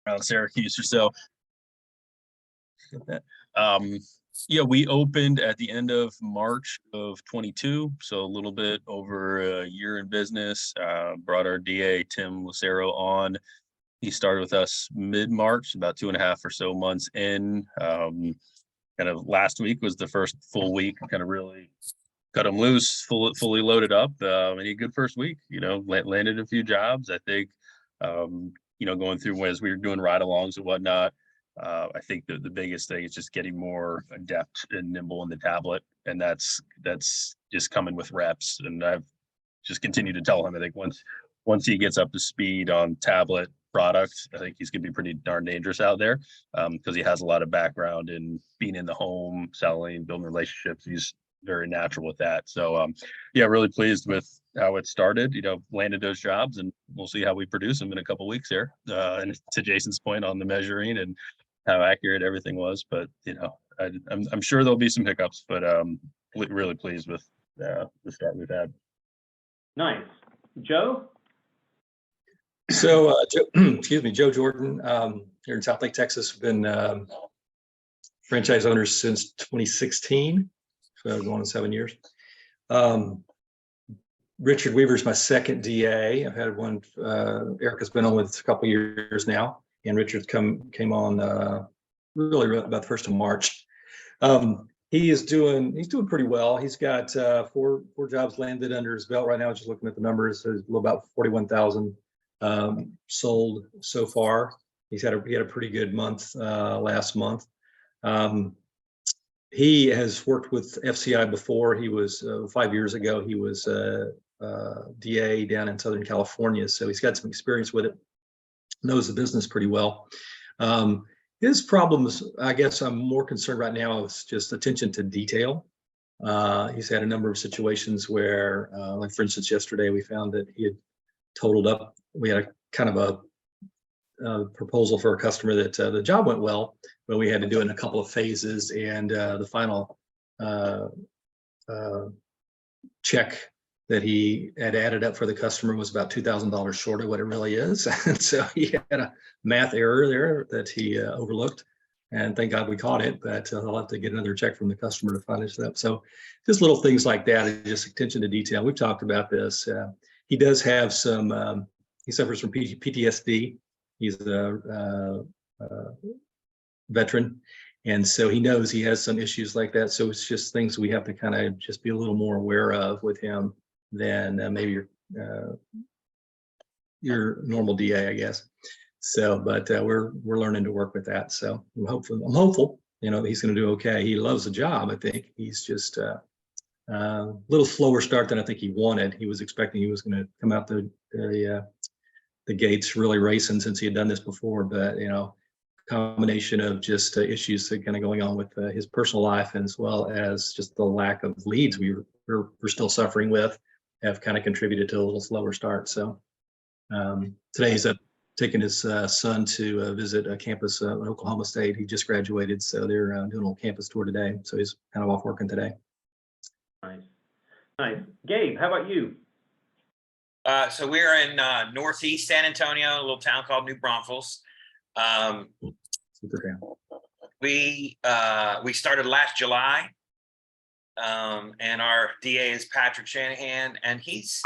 around Syracuse or so. Um, yeah, we opened at the end of March of 22, so a little bit over a year in business. Brought our DA, Tim Lucero, on. He started with us mid-March, about 2.5 or so months in. Kind of last week was the first full week, kind of really cut him loose, fully loaded up. And he had a good first week, landed a few jobs. I think, going through as we were doing ride-alongs and whatnot, I think the biggest thing is just getting more adept and nimble in the tablet, and that's just coming with reps. And I've just continued to tell him, I think once he gets up to speed on tablet product, I think he's gonna be pretty darn dangerous out there, because he has a lot of background in being in the home, selling, building relationships. He's very natural with that. So yeah, really pleased with how it started. Landed those jobs, and we'll see how we produce them in a couple weeks here. And to Jason's point on the measuring and how accurate everything was, but I'm sure there'll be some hiccups, but really pleased with the start we've had. Nice. Joe? So, Joe Jordan, here in South Lake, Texas. Been franchise owners since 2016, so going on 7 years. Richard Weaver's my second DA. I've had one. Erica's been on with a couple years now, and Richard's came on really about the 1st of March. He's doing pretty well. He's got four jobs landed under his belt right now. Just looking at the numbers, there's about 41,000 sold so far. He had a pretty good month last month. He has worked with FCI before. He was 5 years ago. He was DA down in Southern California, so he's got some experience with it. Knows the business pretty well. His problems, I guess, I'm more concerned right now is just attention to detail. He's had a number of situations where, like for instance, yesterday we found that he had totaled up. We had a kind of a proposal for a customer that the job went well, but we had to do it in a couple of phases, and the final check that he had added up for the customer was about $2,000 short of what it really is. And so he had a math error there that he overlooked, and thank God we caught it, but I'll have to get another check from the customer to finish it up. So just little things like that, just attention to detail. We've talked about this. He does have some, he suffers from PTSD. He's a veteran, and so he knows he has some issues like that. So it's just things we have to kind of just be a little more aware of with him than maybe your normal DA, I guess. So, but we're learning to work with that. So I'm hopeful, that he's going to do okay. He loves the job. I think he's just a little slower start than I think he wanted. He was expecting he was going to come out the gates really racing since he had done this before, but combination of just issues that kind of going on with his personal life, as well as just the lack of leads we're still suffering with, have kind of contributed to a little slower start. So today he's taking his son to visit a campus in Oklahoma State. He just graduated, so they're doing a little campus tour today. So he's kind of off working today. Nice. Gabe, how about you? So we're in northeast San Antonio, a little town called New Braunfels. We started last July, and our DA is Patrick Shanahan, and he's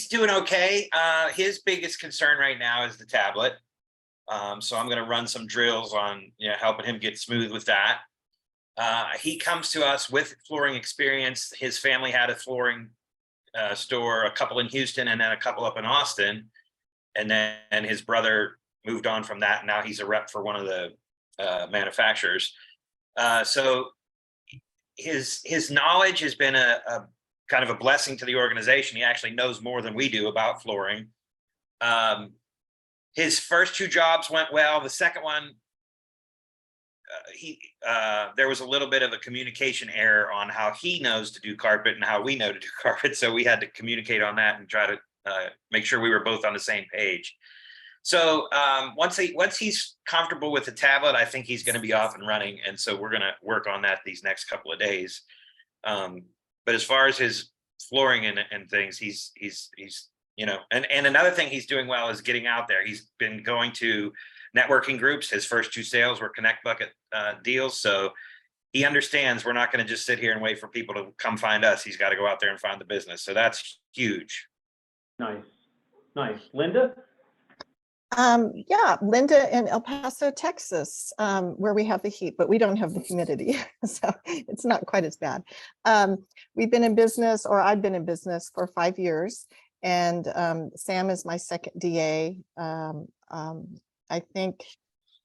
doing okay. His biggest concern right now is the tablet. So I'm going to run some drills on helping him get smooth with that. He comes to us with flooring experience. His family had a flooring store, a couple in Houston and then a couple up in Austin, and then his brother moved on from that. Now he's a rep for one of the manufacturers. So his knowledge has been a kind of a blessing to the organization. He actually knows more than we do about flooring. His first 2 jobs went well. The second one, there was a little bit of a communication error on how he knows to do carpet and how we know to do carpet. So we had to communicate on that and try to make sure we were both on the same page. So once he's comfortable with the tablet, I think he's going to be off and running. And so we're going to work on that these next couple of days. But as far as his flooring and things, he's and another thing he's doing well is getting out there. He's been going to networking groups. His first 2 sales were Connect Bucket deals. So he understands we're not going to just sit here and wait for people to come find us. He's got to go out there and find the business. So that's huge. Nice, nice. Linda? Yeah, Linda in El Paso, Texas, where we have the heat, but we don't have the humidity, so it's not quite as bad. We've been in business, or I've been in business for 5 years, and Sam is my second DA. I think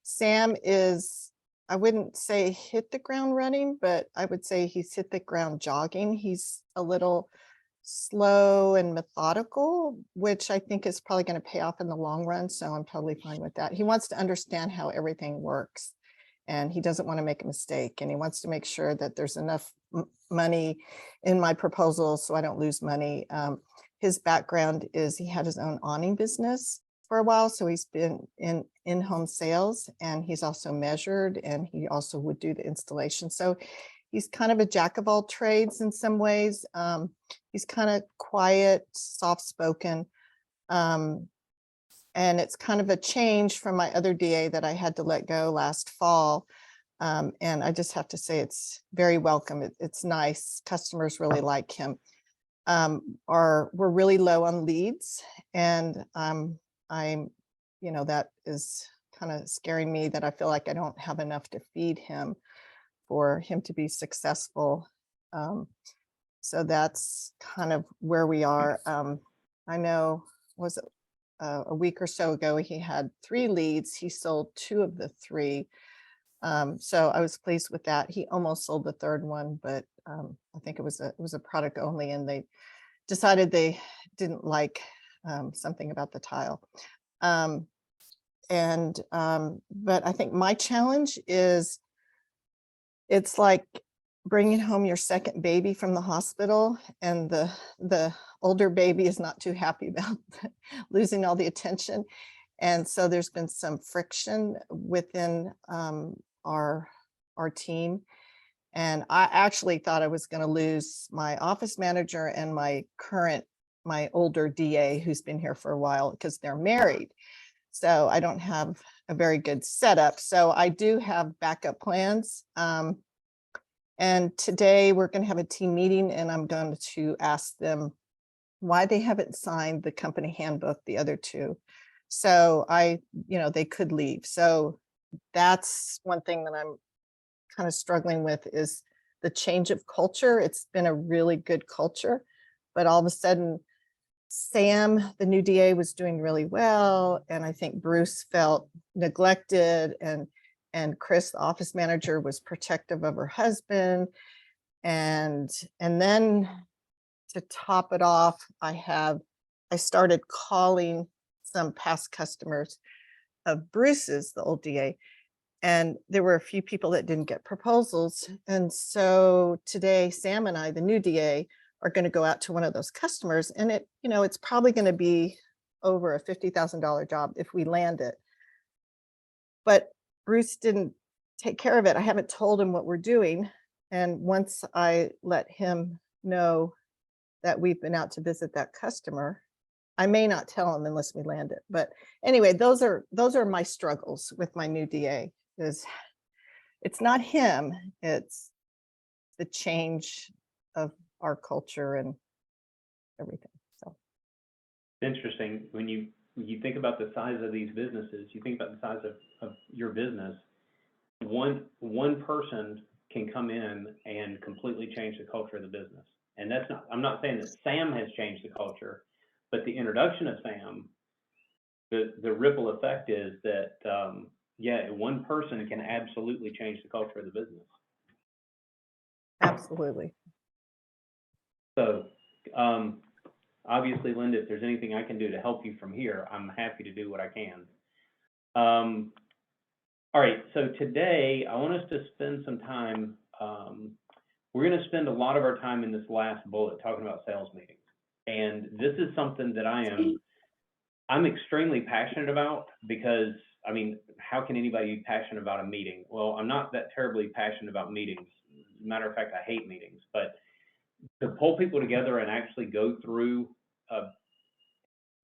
Sam is, I wouldn't say hit the ground running, but I would say he's hit the ground jogging. He's a little slow and methodical, which I think is probably going to pay off in the long run. So I'm totally fine with that. He wants to understand how everything works, and he doesn't want to make a mistake. And he wants to make sure that there's enough money in my proposal so I don't lose money. His background is he had his own awning business for a while. So he's been in-home sales, and he's also measured, and he also would do the installation. So he's kind of a jack of all trades in some ways. He's kind of quiet, soft-spoken, and it's kind of a change from my other DA that I had to let go last fall. And I just have to say it's very welcome. It's nice. Customers really like him. We're really low on leads, and I'm, that is kind of scaring me, that I feel like I don't have enough to feed him for him to be successful. So that's kind of where we are. I know, was it a week or so ago, he had 3 leads. He sold 2 of the 3. So I was pleased with that. He almost sold the 3rd one, but I think it was a product only, and they decided they didn't like something about the tile. But I think my challenge is, it's like bringing home your second baby from the hospital, and the older baby is not too happy about losing all the attention. And so there's been some friction within our team. And I actually thought I was going to lose my office manager and my older DA, who's been here for a while, because they're married. So I don't have a very good setup. So I do have backup plans. And today we're going to have a team meeting, and I'm going to ask them why they haven't signed the company handbook, the other 2. So they could leave. So that's one thing that I'm kind of struggling with, is the change of culture. It's been a really good culture, but all of a sudden Sam, the new DA, was doing really well. And I think Bruce felt neglected, and Chris, the office manager, was protective of her husband. And then to top it off, I started calling some past customers of Bruce's, the old DA, and there were a few people that didn't get proposals. And so today, Sam and I, the new DA, are going to go out to one of those customers, and it's probably going to be over a $50,000 job if we land it. But Bruce didn't take care of it. I haven't told him what we're doing. And once I let him know that we've been out to visit that customer, I may not tell him unless we land it. But anyway, those are my struggles with my new DA. Is it's not him, it's the change of our culture and everything. So It's interesting when you think about the size of these businesses, you think about the size of your business, one person can come in and completely change the culture of the business. And I'm not saying that Sam has changed the culture, but the introduction of Sam, the ripple effect is that, one person can absolutely change the culture of the business. absolutely. So obviously, Linda, if there's anything I can do to help you from here, I'm happy to do what I can. All right, so today I want us to spend some time, we're going to spend a lot of our time in this last bullet talking about sales meetings. And this is something that I'm extremely passionate about, because how can anybody be passionate about a meeting? Well, I'm not that terribly passionate about meetings. As a matter of fact, I hate meetings, but to pull people together and actually go through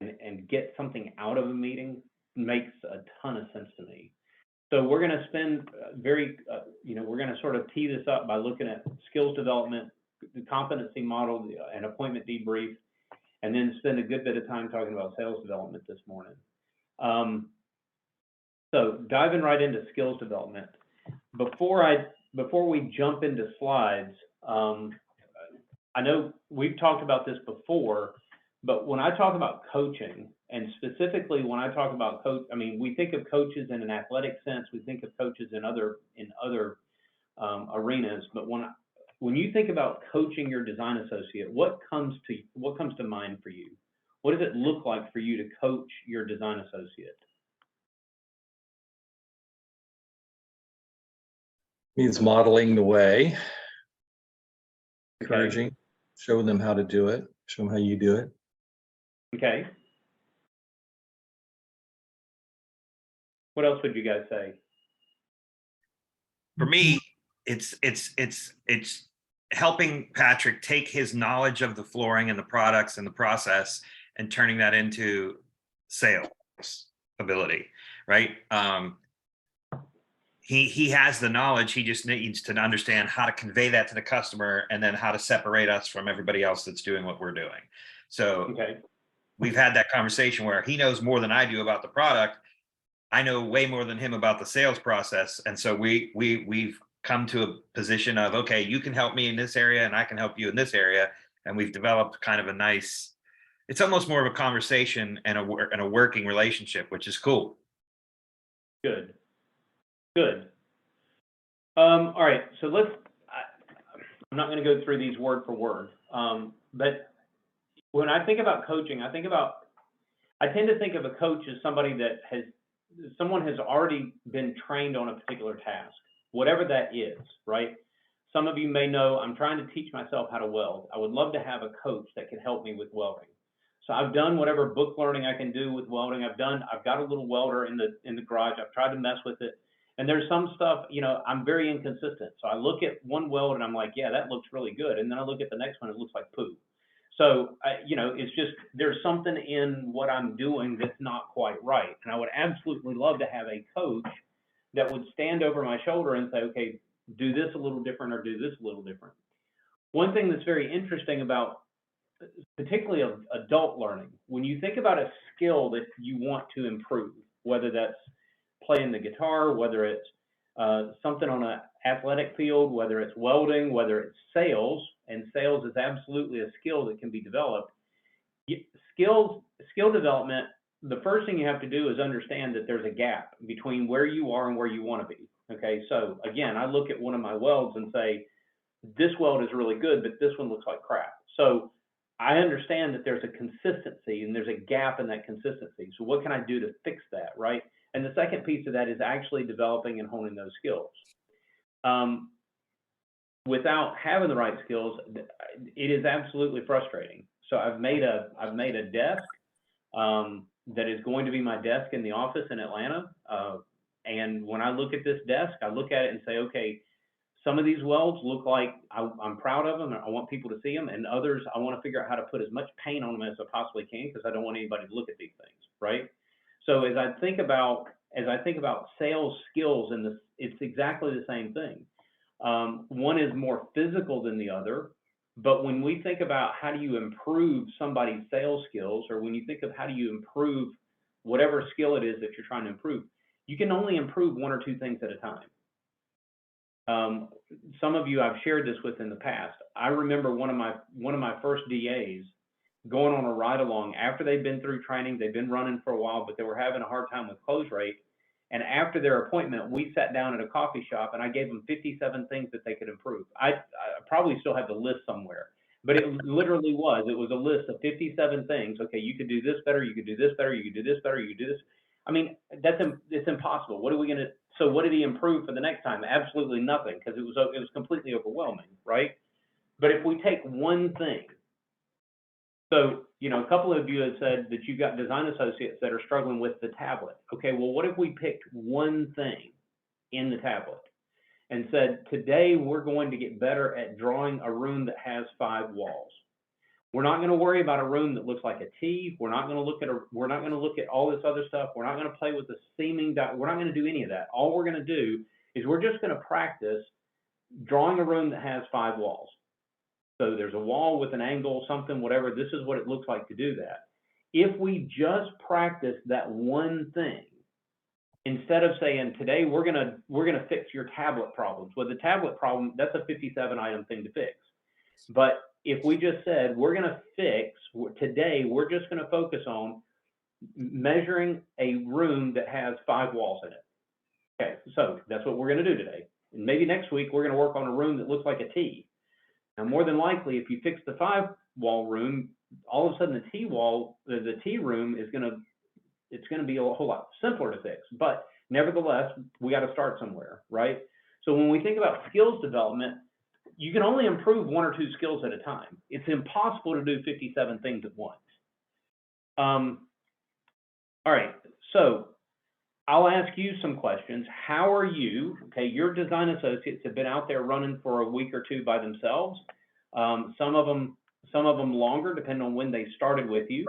and get something out of a meeting, makes a ton of sense to me. So we're going to spend we're going to sort of tee this up by looking at skills development, the competency model, and appointment debrief, and then spend a good bit of time talking about sales development this morning. So diving right into skills development. Before we jump into slides, I know we've talked about this before, but when I talk about coaching, and specifically when I talk about we think of coaches in an athletic sense, we think of coaches in other arenas, but when you think about coaching your design associate, what comes to mind for you? What does it look like for you to coach your design associate? Means modeling the way, Okay. encouraging, showing them how to do it, show them how you do it. Okay. What else would you guys say? For me, it's helping Patrick take his knowledge of the flooring and the products and the process and turning that into sales ability, right? He has the knowledge. He just needs to understand how to convey that to the customer and then how to separate us from everybody else that's doing what we're doing. So Okay. we've had that conversation where he knows more than I do about the product. I know way more than him about the sales process. And so we've come to a position of, okay, you can help me in this area and I can help you in this area. And we've developed kind of a nice, it's almost more of a conversation and a working relationship, which is cool. Good. All right, so I'm not going to go through these word for word, but when I think about coaching, I tend to think of a coach as somebody that someone has already been trained on a particular task, whatever that is, right? Some of you may know I'm trying to teach myself how to weld. I would love to have a coach that can help me with welding. So I've done whatever book learning I can do with welding. I've got a little welder in the garage. I've tried to mess with it. And there's some stuff, I'm very inconsistent. So I look at one weld and I'm like, yeah, that looks really good. And then I look at the next one, it looks like poo. So, it's just, there's something in what I'm doing that's not quite right. And I would absolutely love to have a coach that would stand over my shoulder and say, okay, do this a little different or do this a little different. One thing that's very interesting about particularly of adult learning, when you think about a skill that you want to improve, whether that's playing the guitar, whether it's something on an athletic field, whether it's welding, whether it's sales, and sales is absolutely a skill that can be developed. Skill development, the first thing you have to do is understand that there's a gap between where you are and where you want to be. Okay, so again, I look at one of my welds and say, this weld is really good, but this one looks like crap. So I understand that there's a consistency and there's a gap in that consistency. So what can I do to fix that, right? And the second piece of that is actually developing and honing those skills. Without having the right skills, it is absolutely frustrating. So I've made a desk that is going to be my desk in the office in Atlanta. And when I look at this desk, I look at it and say, okay, some of these welds look like I'm proud of them and I want people to see them, and others I want to figure out how to put as much paint on them as I possibly can because I don't want anybody to look at these things, right? So as I think about sales skills, and it's exactly the same thing. One is more physical than the other, but when we think about how do you improve somebody's sales skills, or when you think of how do you improve whatever skill it is that you're trying to improve, you can only improve one or two things at a time. Some of you I've shared this with in the past. I remember one of my first DAs going on a ride along after they'd been through training. They'd been running for a while, but they were having a hard time with close rate. And after their appointment, we sat down at a coffee shop and I gave them 57 things that they could improve. I probably still have the list somewhere, but it literally it was a list of 57 things. Okay, you could do this better, you could do this better, you could do this better, you could do this. I mean, it's impossible. So what did he improve for the next time? Absolutely nothing, because it was completely overwhelming, right? But if we take one thing, so, a couple of you have said that you've got design associates that are struggling with the tablet. Okay, well, what if we picked one thing in the tablet and said, today we're going to get better at drawing a room that has 5 walls. We're not going to worry about a room that looks like a T. We're not going to look at all this other stuff. We're not going to play with the seaming. We're not going to do any of that. All we're going to do is we're just going to practice drawing a room that has 5 walls. So there's a wall with an angle, something, whatever. This is what it looks like to do that. If we just practice that one thing, instead of saying today we're gonna fix your tablet problems. Well, the tablet problem, that's a 57 item thing to fix. But if we just said we're gonna fix today, we're just gonna focus on measuring a room that has 5 walls in it. Okay, so that's what we're gonna do today. And maybe next week we're gonna work on a room that looks like a T. Now, more than likely, if you fix the 5-wall room, all of a sudden the T room is it's going to be a whole lot simpler to fix. But nevertheless, we got to start somewhere, right? So when we think about skills development, you can only improve 1 or 2 skills at a time. It's impossible to do 57 things at once. All right, so I'll ask you some questions. How are you? Okay, your design associates have been out there running for a week or 2 by themselves. Some of them longer, depending on when they started with you.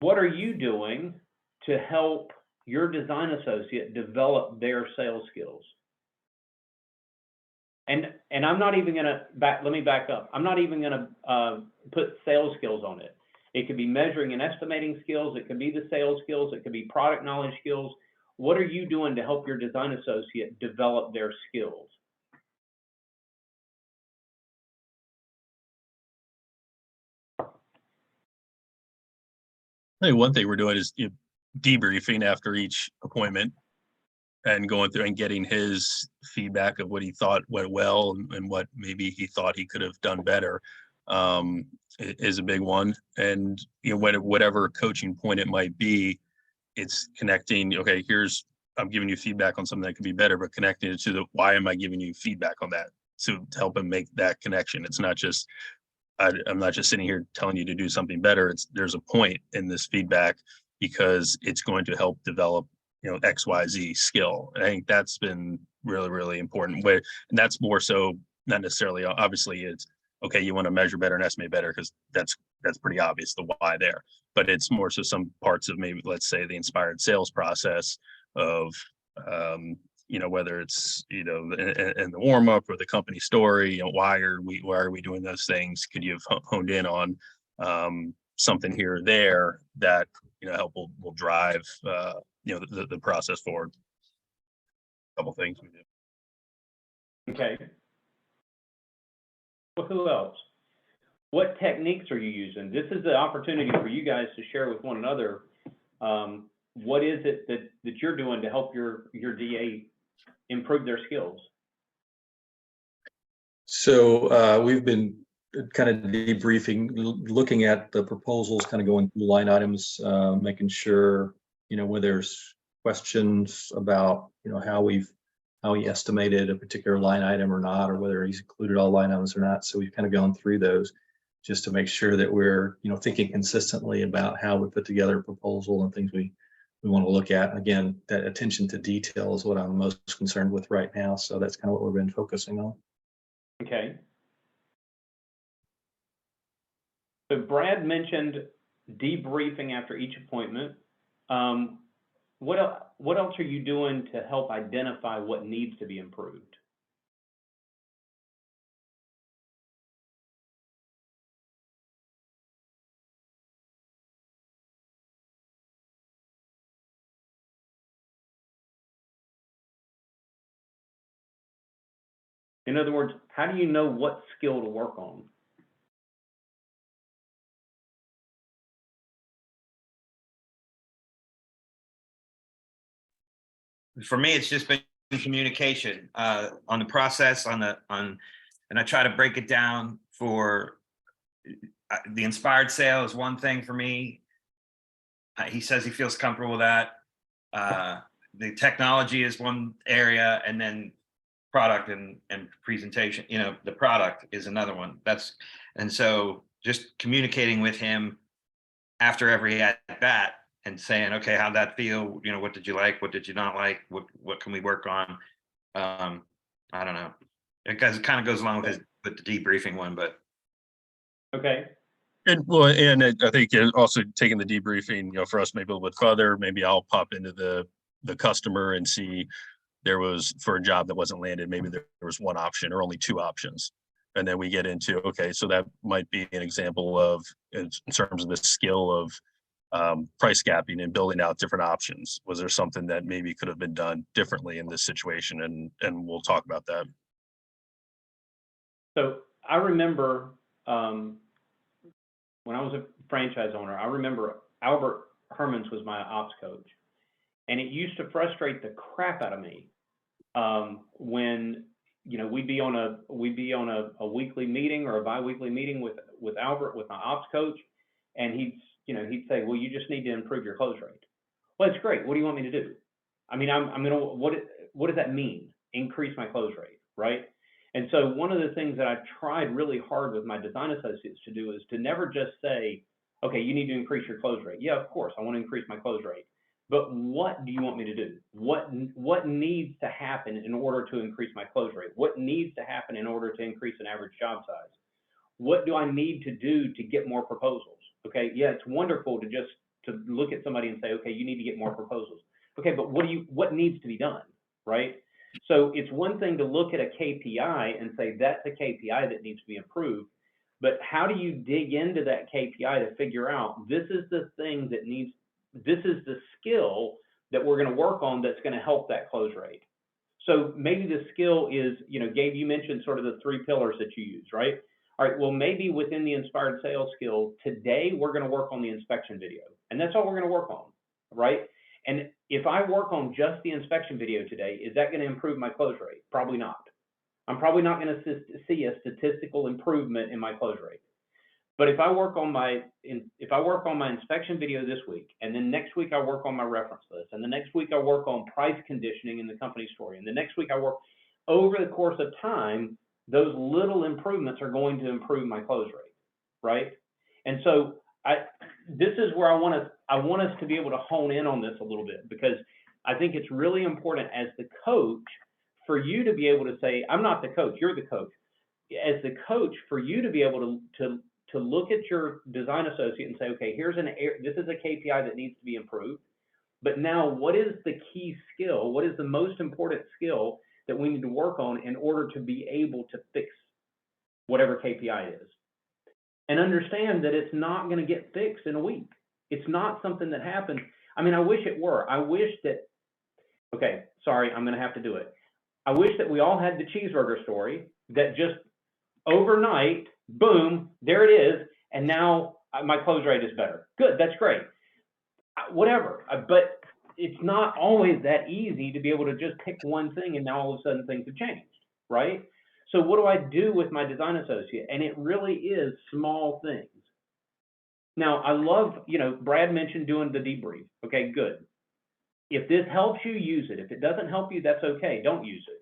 What are you doing to help your design associate develop their sales skills? And I'm not even gonna let me back up. I'm not even gonna put sales skills on it. It could be measuring and estimating skills. It could be the sales skills. It could be product knowledge skills. What are you doing to help your design associate develop their skills? I think one thing we're doing is debriefing after each appointment and going through and getting his feedback of what he thought went well and what maybe he thought he could have done better. Is a big one. And whatever coaching point it might be, it's connecting. Okay, I'm giving you feedback on something that could be better, but connecting it to the why am I giving you feedback on that, to help him make that connection. It's not just I'm not just sitting here telling you to do something better. There's a point in this feedback because it's going to help develop XYZ skill. And I think that's been really, really important. And that's more so not necessarily, obviously it's okay, you want to measure better and estimate better because that's pretty obvious, the why there. But it's more so some parts of maybe, let's say, the inspired sales process of whether it's in the warm up or the company story, why are we doing those things? Could you have honed in on something here or there that help will drive the process forward? A couple things we do. Okay. Well, who else? What techniques are you using? This is the opportunity for you guys to share with one another. What is it that you're doing to help your DA improve their skills? So we've been kind of debriefing, looking at the proposals, kind of going through line items, making sure where there's questions about how he estimated a particular line item or not, or whether he's included all line items or not. So we've kind of gone through those just to make sure that we're thinking consistently about how we put together a proposal and things we want to look at. Again, that attention to detail is what I'm most concerned with right now. So that's kind of what we've been focusing on. Okay. So Brad mentioned debriefing after each appointment. What else are you doing to help identify what needs to be improved? In other words, how do you know what skill to work on? For me, it's just been communication on the process, and I try to break it down for the inspired sale is one thing for me. He says he feels comfortable with that. The technology is one area, and then product and presentation, the product is another one. And so just communicating with him after every at bat and saying, okay, how'd that feel? What did you like? What did you not like? What can we work on? I don't know. It kind of goes along with the debriefing one, but Okay, And well, and I think also taking the debriefing, for us maybe a little bit further, maybe I'll pop into the customer and see there was for a job that wasn't landed, maybe there was one option or only two options. And then we get into, okay, so that might be an example of, in terms of the skill of price gapping and building out different options. Was there something that maybe could have been done differently in this situation? And we'll talk about that. so I remember, when I was a franchise owner, I remember Albert Hermans was my ops coach. And it used to frustrate the crap out of me, when, we'd be on a weekly meeting or a biweekly meeting with Albert, with my ops coach. And he'd say, well, you just need to improve your close rate. Well, it's great. What do you want me to do? I mean, what does that mean? Increase my close rate, right? And so one of the things that I've tried really hard with my design associates to do is to never just say, okay, you need to increase your close rate. Yeah, of course, I want to increase my close rate. But what do you want me to do? What needs to happen in order to increase my close rate? What needs to happen in order to increase an average job size? What do I need to do to get more proposals? Okay, yeah, it's wonderful to just to look at somebody and say, okay, you need to get more proposals. Okay, but what needs to be done, right? So it's one thing to look at a KPI and say that's a KPI that needs to be improved, but how do you dig into that KPI to figure out this is the thing that needs, this is the skill that we're going to work on that's going to help that close rate. So maybe the skill is, Gabe, you mentioned sort of the 3 pillars that you use, right? All right, well, maybe within the inspired sales skill, today we're going to work on the inspection video, and that's all we're going to work on, right? And if I work on just the inspection video today, is that going to improve my close rate? Probably not. I'm probably not going to see a statistical improvement in my close rate. But if I work on my inspection video this week, and then next week I work on my reference list, and the next week I work on price conditioning in the company story, and the next week I work over the course of time, those little improvements are going to improve my close rate, right? And so this is where I want us to be able to hone in on this a little bit, because I think it's really important as the coach for you to be able to say, I'm not the coach, you're the coach. As the coach, for you to be able to look at your design associate and say, okay, this is a KPI that needs to be improved. But now what is the key skill? What is the most important skill that we need to work on in order to be able to fix whatever KPI is? And understand that it's not going to get fixed in a week. It's not something that happens. I mean, I wish it were. I wish that, okay, sorry, I'm going to have to do it. I wish that we all had the cheeseburger story that just overnight, boom, there it is. And now my close rate is better. Good, that's great. Whatever, but it's not always that easy to be able to just pick one thing and now all of a sudden things have changed, right? So what do I do with my design associate? And it really is small things. Now, I love, Brad mentioned doing the debrief. Okay, good. If this helps you, use it. If it doesn't help you, that's okay. Don't use it.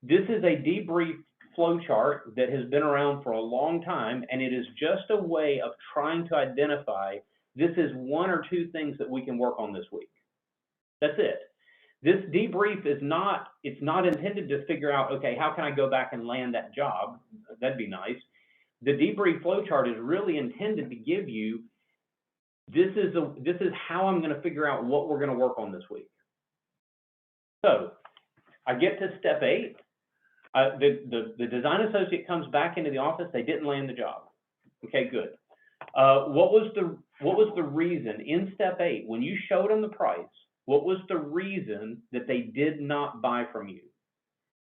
This is a debrief flow chart that has been around for a long time, and it is just a way of trying to identify this is 1 or 2 things that we can work on this week. That's it. This debrief is not, it's not intended to figure out, okay, how can I go back and land that job? That'd be nice. The debrief flowchart is really intended to give you, this is how I'm going to figure out what we're going to work on this week. So I get to step 8. The design associate comes back into the office. They didn't land the job. Okay, good. What was the reason in step 8 when you showed them the price? What was the reason that they did not buy from you?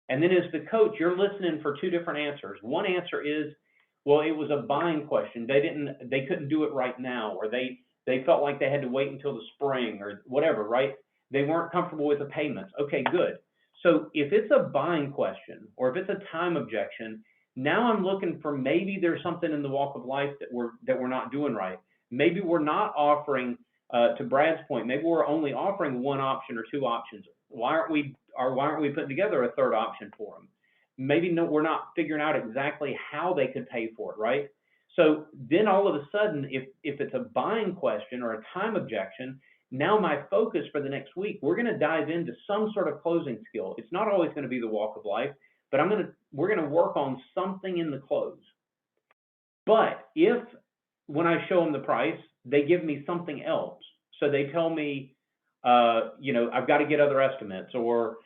And then as the coach, you're listening for 2 different answers. One answer is, well, it was a buying question. They couldn't do it right now, or they felt like they had to wait until the spring or whatever, right? They weren't comfortable with the payments. Okay, good. So if it's a buying question or if it's a time objection, now I'm looking for maybe there's something in the walk of life that we're not doing right. Maybe we're not offering, to Brad's point, maybe we're only offering 1 option or 2 options. Why aren't we putting together a 3rd option for them? Maybe we're not figuring out exactly how they could pay for it, right? So then all of a sudden, if it's a buying question or a time objection, now my focus for the next week, we're going to dive into some sort of closing skill. It's not always going to be the walk of life, but we're going to work on something in the close. But if, when I show them the price, they give me something else. So they tell me, you know, I've got to get other estimates, or,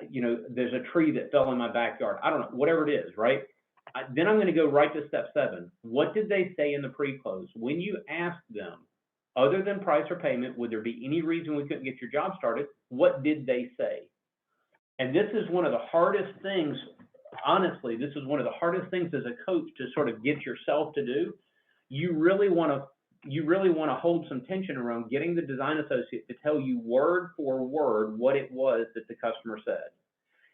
you know, there's a tree that fell in my backyard. I don't know, whatever it is, right? Then I'm going to go right to step 7. What did they say in the pre-close? When you ask them, other than price or payment, would there be any reason we couldn't get your job started? What did they say? And this is one of the hardest things, honestly, this is one of the hardest things as a coach to sort of get yourself to do. You really want to hold some tension around getting the design associate to tell you word for word what it was that the customer said.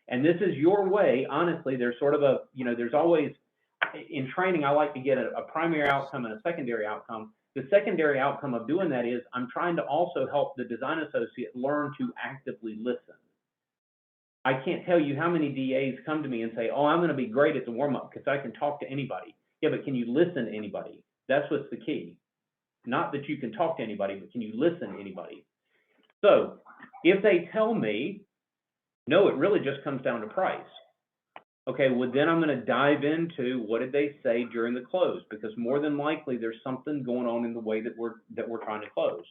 And this is your way, honestly, there's sort of a, you know, there's always, in training, I like to get a primary outcome and a secondary outcome. The secondary outcome of doing that is I'm trying to also help the design associate learn to actively listen. I can't tell you how many DAs come to me and say, oh, I'm going to be great at the warm-up because I can talk to anybody. Yeah, but can you listen to anybody? That's what's the key. Not that you can talk to anybody, but can you listen to anybody? So if they tell me, no, it really just comes down to price. Okay, well, then I'm going to dive into what did they say during the close, because more than likely there's something going on in the way that we're trying to close.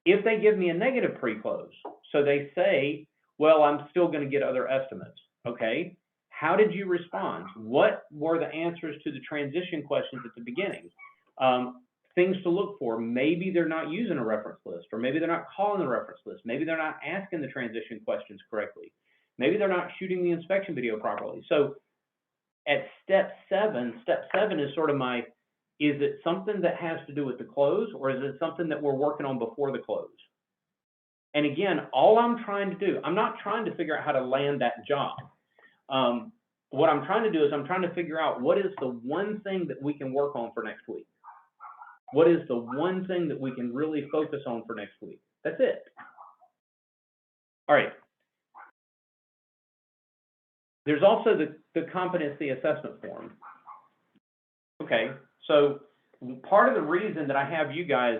If they give me a negative pre-close, so they say, well, I'm still going to get other estimates. Okay, how did you respond? What were the answers to the transition questions at the beginning? Things to look for. Maybe they're not using a reference list, or maybe they're not calling the reference list. Maybe they're not asking the transition questions correctly. Maybe they're not shooting the inspection video properly. So at step 7 is sort of my, is it something that has to do with the close, or is it something that we're working on before the close? And again, all I'm trying to do, I'm not trying to figure out how to land that job. What I'm trying to do is I'm trying to figure out what is the one thing that we can work on for next week. What is the one thing that we can really focus on for next week? That's it. All right. There's also the competency assessment form. Okay, so part of the reason that I have you guys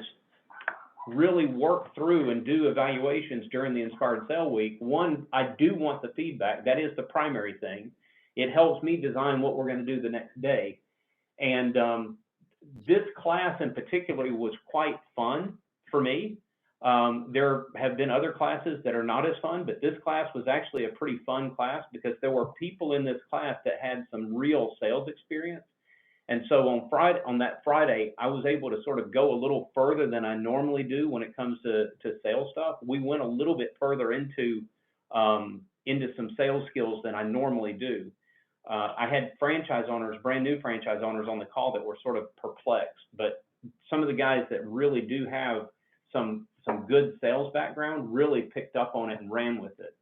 really work through and do evaluations during the Inspired Sale Week, one, I do want the feedback. That is the primary thing. It helps me design what we're going to do the next day. And this class in particular was quite fun for me. There have been other classes that are not as fun, but this class was actually a pretty fun class because there were people in this class that had some real sales experience. And so on that Friday, I was able to sort of go a little further than I normally do when it comes to sales stuff. We went a little bit further into some sales skills than I normally do. I had franchise owners, brand new franchise owners on the call that were sort of perplexed, but some of the guys that really do have some good sales background really picked up on it and ran with it.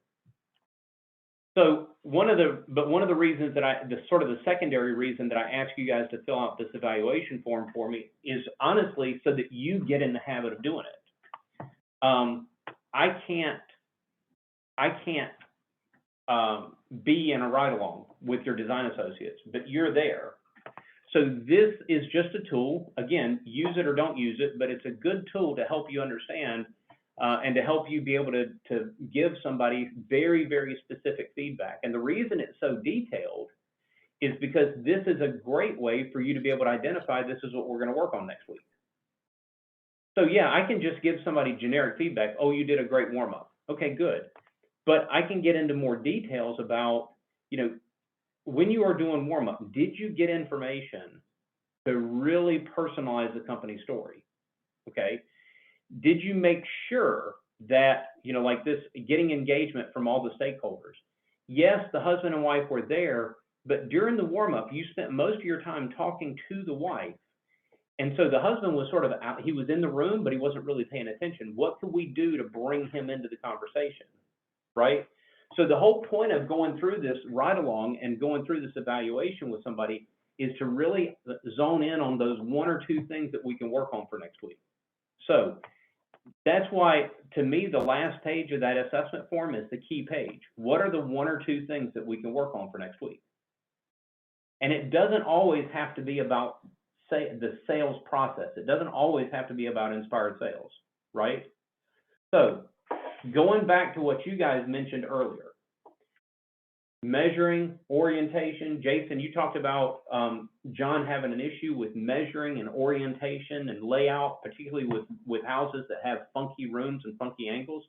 So one of the reasons that the secondary reason that I ask you guys to fill out this evaluation form for me is honestly so that you get in the habit of doing it. I can't be in a ride along with your design associates, but you're there. So this is just a tool. Again, use it or don't use it, but it's a good tool to help you understand and to help you be able to give somebody very, very specific feedback. And the reason it's so detailed is because this is a great way for you to be able to identify this is what we're going to work on next week. So yeah, I can just give somebody generic feedback. Oh, you did a great warm up. Okay, good. But I can get into more details about, you know, when you are doing warm up, did you get information to really personalize the company story? Okay. Did you make sure that, you know, like this, getting engagement from all the stakeholders? Yes, the husband and wife were there, but during the warm up, you spent most of your time talking to the wife. And so the husband was sort of out, he was in the room, but he wasn't really paying attention. What could we do to bring him into the conversation? Right? So the whole point of going through this ride along and going through this evaluation with somebody is to really zone in on those 1 or 2 things that we can work on for next week. So that's why, to me, the last page of that assessment form is the key page. What are the 1 or 2 things that we can work on for next week? And it doesn't always have to be about, say, the sales process. It doesn't always have to be about inspired sales, right? So going back to what you guys mentioned earlier, measuring, orientation. Jason, you talked about John having an issue with measuring and orientation and layout, particularly with houses that have funky rooms and funky angles.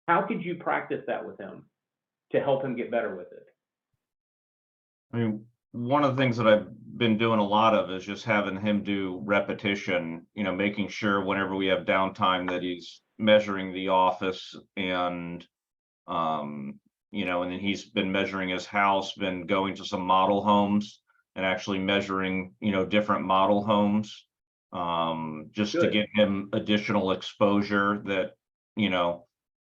How could you practice that with him to help him get better with it? I mean, one of the things that I've been doing a lot of is just having him do repetition, making sure whenever we have downtime that he's measuring the office and, and then he's been measuring his house, been going to some model homes and actually measuring, different model homes, just to Good. give him additional exposure that,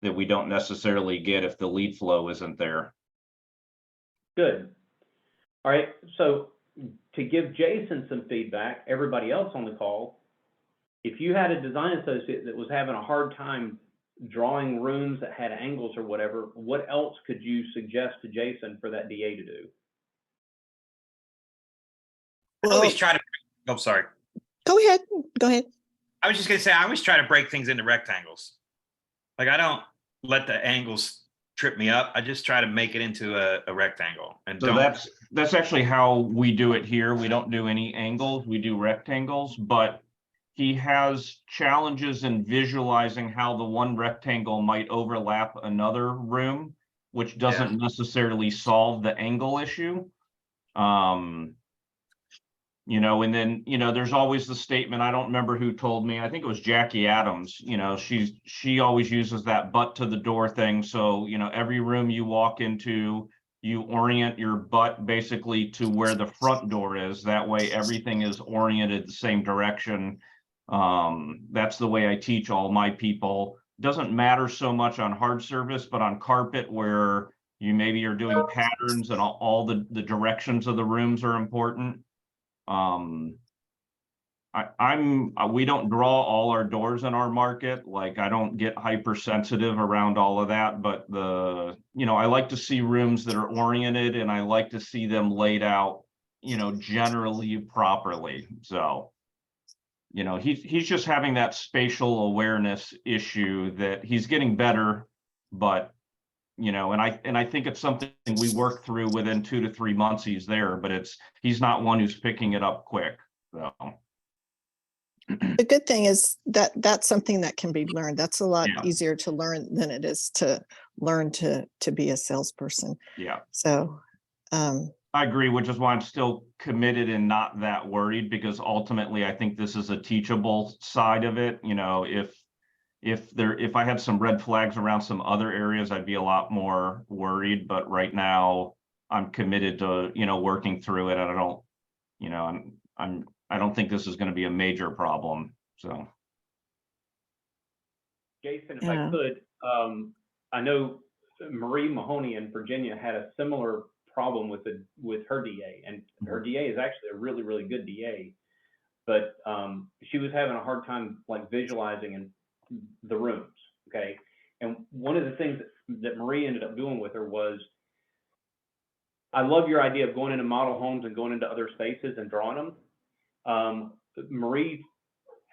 that we don't necessarily get if the lead flow isn't there. Good. All right, so to give Jason some feedback, everybody else on the call, if you had a design associate that was having a hard time drawing rooms that had angles or whatever, what else could you suggest to Jason for that DA to do? I always Well, try to, oh, sorry. go ahead. Go ahead. I was just gonna say, I always try to break things into rectangles. Like, I don't let the angles trip me up. I just try to make it into a rectangle and So that's actually how we do it here. We don't do any angles, we do rectangles, but he has challenges in visualizing how the one rectangle might overlap another room, which doesn't necessarily solve the angle issue. And then, there's always the statement, I don't remember who told me, I think it was Jackie Adams, she always uses that butt to the door thing. So, every room you walk into, you orient your butt basically to where the front door is. That way everything is oriented the same direction. That's the way I teach all my people. Doesn't matter so much on hard surface, but on carpet where you maybe are doing patterns and all the directions of the rooms are important. We don't draw all our doors in our market. Like, I don't get hypersensitive around all of that, but I like to see rooms that are oriented and I like to see them laid out, generally properly. So, he's just having that spatial awareness issue that he's getting better, but and I think it's something we work through within 2 to 3 months. He's there, but he's not one who's picking it up quick. So The good thing is that that's something that can be learned. That's a lot Yeah. easier to learn than it is to learn to be a salesperson. yeah, So, I agree, which is why I'm still committed and not that worried, because ultimately I think this is a teachable side of it. If I had some red flags around some other areas, I'd be a lot more worried. But right now I'm committed to, working through it. And I don't think this is going to be a major problem. So. Jason, if Yeah. I could, I know Marie Mahoney in Virginia had a similar problem with her DA, and her DA is actually a really, really good DA, but she was having a hard time like visualizing in the rooms. Okay, and one of the things that Marie ended up doing with her was, I love your idea of going into model homes and going into other spaces and drawing them. Marie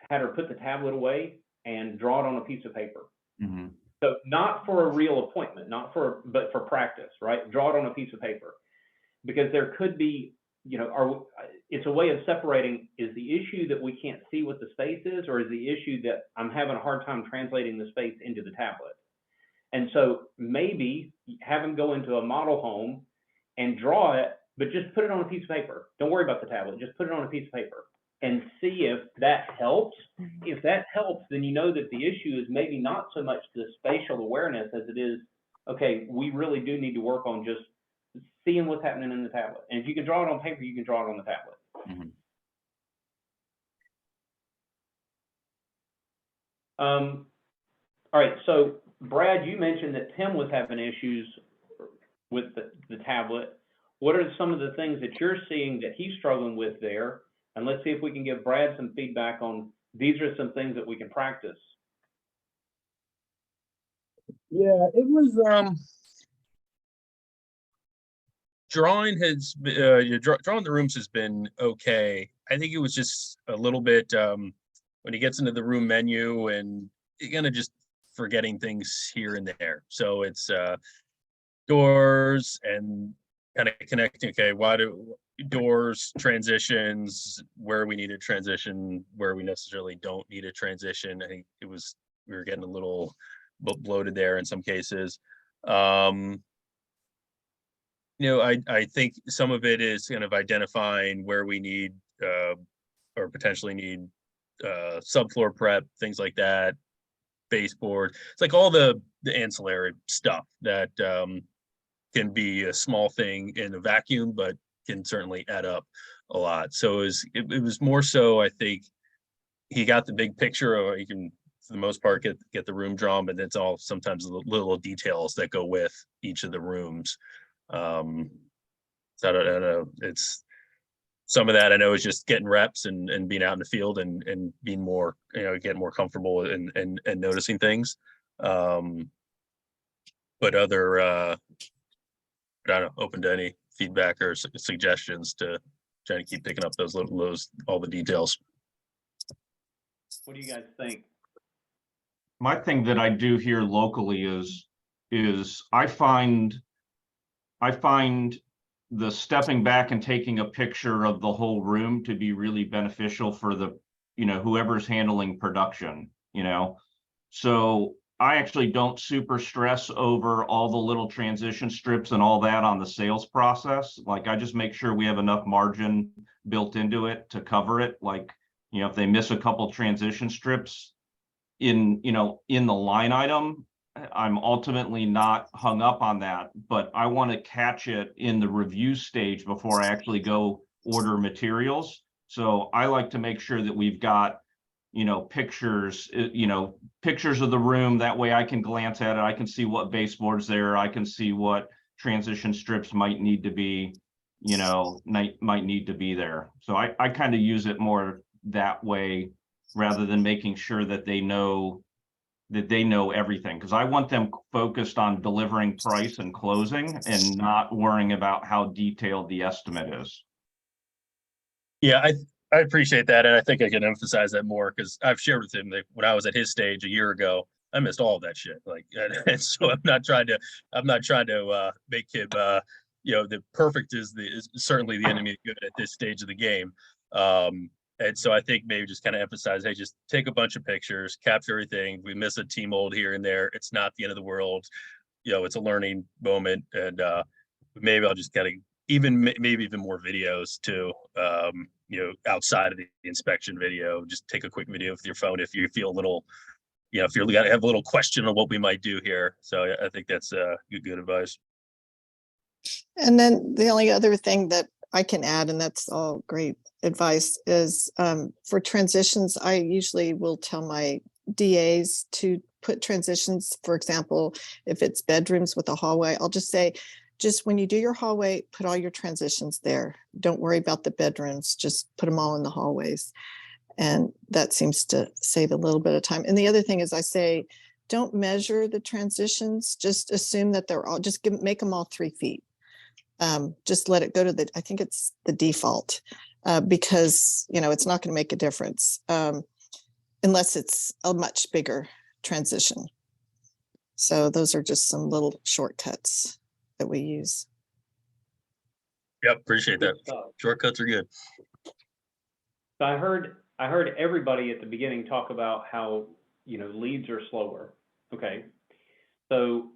had her put the tablet away and draw it on a piece of paper. Mm-hmm. So not for a real appointment, but for practice, right? Draw it on a piece of paper, because there could be, it's a way of separating, is the issue that we can't see what the space is, or is the issue that I'm having a hard time translating the space into the tablet? And so maybe have them go into a model home and draw it, but just put it on a piece of paper. Don't worry about the tablet, just put it on a piece of paper and see if that helps. If that helps, then you know that the issue is maybe not so much the spatial awareness as it is, okay, we really do need to work on just seeing what's happening in the tablet. And if you can draw it on paper, you can draw it on the tablet. Mm-hmm. All right, so Brad, you mentioned that Tim was having issues with the tablet. What are some of the things that you're seeing that he's struggling with there? And let's see if we can give Brad some feedback on, these are some things that we can practice. Yeah, it was drawing drawing the rooms has been okay. I think it was just a little bit when he gets into the room menu and you're kind of just forgetting things here and there. So it's doors and kind of connecting, okay, why do doors, transitions, where we need a transition, where we necessarily don't need a transition. I think we were getting a little bloated there in some cases. I think some of it is kind of identifying where we need or potentially need subfloor prep, things like that, baseboard. It's like all the ancillary stuff that can be a small thing in a vacuum, but can certainly add up a lot. So it was more so, I think he got the big picture, or you can, for the most part, get the room drawn, but it's all sometimes the little details that go with each of the rooms. So I don't know. It's some of that I know is just getting reps and being out in the field and being more, getting more comfortable and noticing things. But other, I don't know, open to any feedback or suggestions to try to keep picking up those all the details. What do you guys think? My thing that I do here locally is I find the stepping back and taking a picture of the whole room to be really beneficial for the, whoever's handling production, So I actually don't super stress over all the little transition strips and all that on the sales process. Like, I just make sure we have enough margin built into it to cover it. Like, if they miss a couple transition strips in the line item, I'm ultimately not hung up on that, but I want to catch it in the review stage before I actually go order materials. So I like to make sure that we've got, pictures of the room. That way I can glance at it. I can see what baseboards there. I can see what transition strips might need to be, might need to be there. So I kind of use it more that way rather than making sure that they know everything, because I want them focused on delivering price and closing and not worrying about how detailed the estimate is. Yeah, I appreciate that, and I think I can emphasize that more because I've shared with him that when I was at his stage a year ago, I missed all of that shit. Like, and so I'm not trying to make him the perfect is certainly the enemy of good at this stage of the game. And so I think maybe just kind of emphasize, hey, just take a bunch of pictures, capture everything. We miss a team mold here and there. It's not the end of the world. It's a learning moment. And maybe I'll just kind of maybe even more videos too, outside of the inspection video. Just take a quick video with your phone if you feel a little, if you're gonna have a little question on what we might do here. So I think that's good advice. And then the only other thing that I can add, and that's all great advice, is for transitions, I usually will tell my DAs to put transitions. For example, if it's bedrooms with a hallway, I'll just say, just when you do your hallway, put all your transitions there. Don't worry about the bedrooms, just put them all in the hallways. And that seems to save a little bit of time. And the other thing is I say, don't measure the transitions, just assume that they're all, just make them all 3 feet. Just let it go to I think it's the default, because, it's not going to make a difference unless it's a much bigger transition. So those are just some little shortcuts that we use. Yep, appreciate that. Good stuff. Shortcuts are good. So I heard everybody at the beginning talk about how, leads are slower. Okay. So,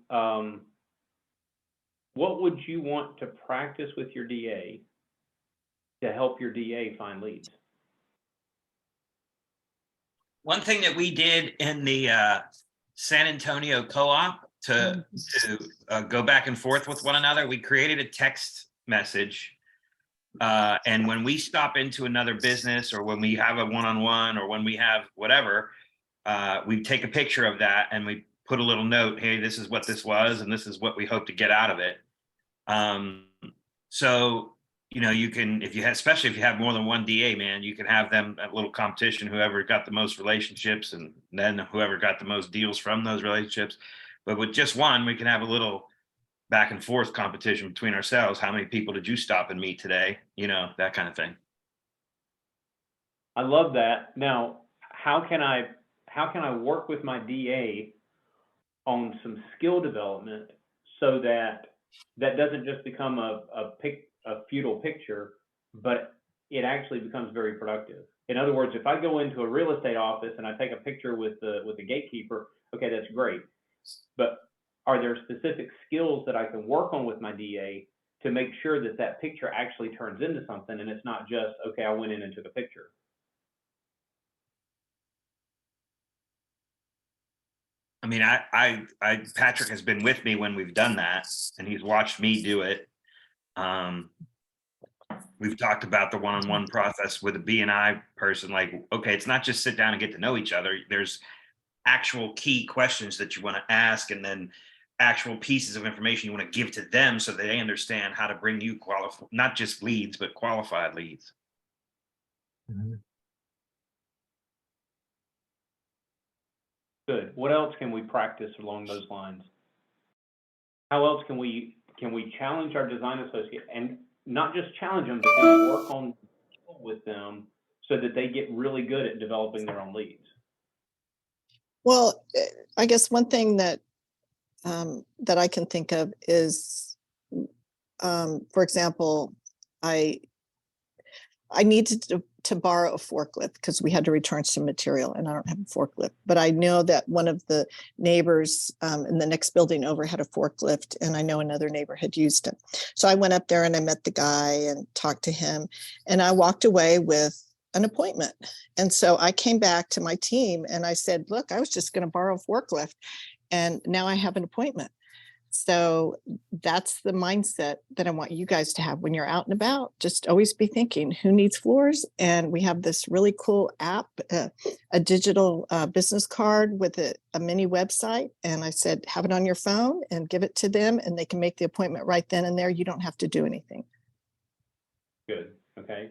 what would you want to practice with your DA to help your DA find leads? One thing that we did in the San Antonio co-op to go back and forth with one another, we created a text message. And when we stop into another business, or when we have a one-on-one, or when we have whatever, we take a picture of that and we put a little note, hey, this is what this was, and this is what we hope to get out of it. So, you can, especially if you have more than one DA, man, you can have them a little competition, whoever got the most relationships, and then whoever got the most deals from those relationships. But with just one, we can have a little back and forth competition between ourselves. How many people did you stop and meet today? That kind of thing. I love that. Now, how can I work with my DA on some skill development so that that doesn't just become a futile picture, but it actually becomes very productive. In other words, if I go into a real estate office and I take a picture with the gatekeeper, okay, that's great. But are there specific skills that I can work on with my DA to make sure that that picture actually turns into something and it's not just, okay, I went in and took a picture. I mean, Patrick has been with me when we've done that, and he's watched me do it. We've talked about the one-on-one process with a B&I person, like, okay, it's not just sit down and get to know each other. There's actual key questions that you want to ask, and then actual pieces of information you want to give to them so that they understand how to bring you not just leads, but qualified leads. Mhm. Good. What else can we practice along those lines? How else can we challenge our design associate, and not just challenge them, but then work on with them so that they get really good at developing their own leads? Well, I guess one thing that that I can think of is, for example, I needed to borrow a forklift because we had to return some material, and I don't have a forklift. But I know that one of the neighbors in the next building over had a forklift, and I know another neighbor had used it. So I went up there and I met the guy and talked to him, and I walked away with an appointment. And so I came back to my team and I said, look, I was just going to borrow a forklift, and now I have an appointment. So that's the mindset that I want you guys to have when you're out and about. Just always be thinking, who needs floors? And we have this really cool app, a digital business card with a mini website. And I said, have it on your phone and give it to them, and they can make the appointment right then and there. You don't have to do anything. Good. Okay.